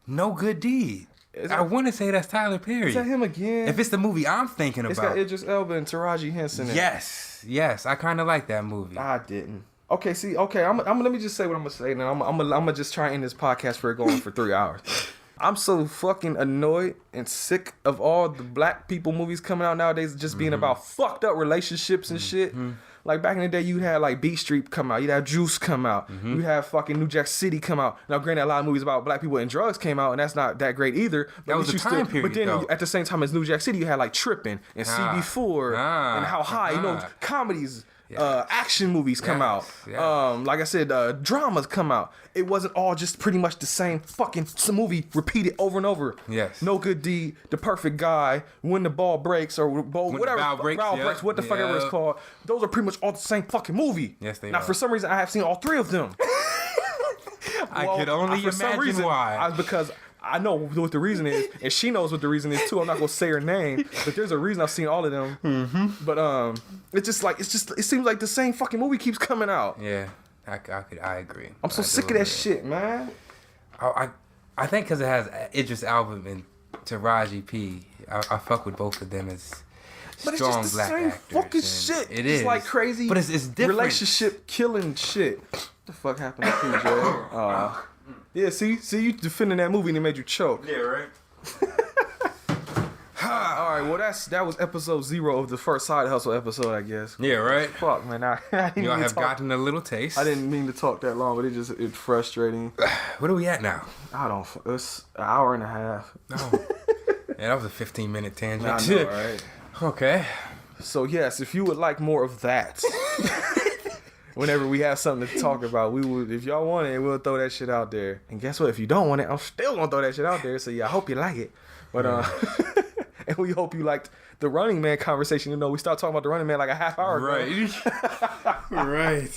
No Good Deed. I want to say that's Tyler Perry. Is that him again? If it's the movie I'm thinking about. It's got Idris Elba and Taraji Henson in it. Yes. I kind of like that movie. I didn't. Okay, let me just say what I'm going to say. And I'm going to just try and end this podcast for going for 3 hours. I'm so fucking annoyed and sick of all the black people movies coming out nowadays just being about fucked up relationships and shit. Like back in the day, you had like Beat Street come out, you had Juice come out, you had fucking New Jack City come out. Now, granted, a lot of movies about black people and drugs came out, and that's not that great either. But that was the time period. But then at the same time as New Jack City, you had like Trippin' and CB4 and How High, you know, comedies. Action movies come out. Like I said, dramas come out. It wasn't all just pretty much the same fucking movie repeated over and over. Yes. No Good Deed, The Perfect Guy, When the Ball Breaks, or whatever. Bow breaks, what the fuck ever it's called. Those are pretty much all the same fucking movie. Yes, they are. Now, for some reason, I have seen all three of them. I could only imagine why. Because I know what the reason is, and she knows what the reason is too. I'm not gonna say her name, but there's a reason I've seen all of them. But it's just like it seems like the same fucking movie keeps coming out. Yeah, I agree. I'm so sick of that shit, man. I think because it has Idris Elba and Taraji P. I fuck with both of them as strong black actors. Fucking shit. It is like crazy, but it's different. Relationship killing shit. What the fuck happened to PJ? Yeah, see, you defending that movie and it made you choke. Yeah, right. All right, well that was episode 0 of the first Side Hustle episode, I guess. Yeah, right. Fuck, man, I didn't you have gotten a little taste. I didn't mean to talk that long, but it's frustrating. What are we at now? It's an hour and a half. Oh, yeah, that was a 15-minute tangent. I know, right? Okay. So yes, if you would like more of that. Whenever we have something to talk about, we would. If y'all want it, we'll throw that shit out there. And guess what? If you don't want it, I'm still gonna throw that shit out there. So yeah, I hope you like it. But and we hope you liked the Running Man conversation. You know, we started talking about the Running Man like a half hour ago. Right. Right.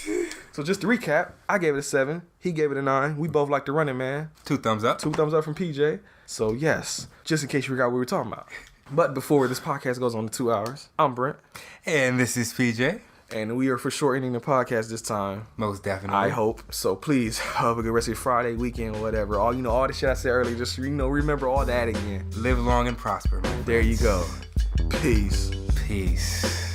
So just to recap, I gave it a 7. He gave it a 9. We both like the Running Man. 2 thumbs up. 2 thumbs up from PJ. So yes, just in case you forgot what we were talking about. But before this podcast goes on to 2 hours, I'm Brent. And this is PJ. And we are for sure ending the podcast this time. Most definitely. I hope. So please have a good rest of your Friday, weekend, or whatever. All the shit I said earlier, just remember all that again. Live long and prosper, man. There you go. Peace. Peace.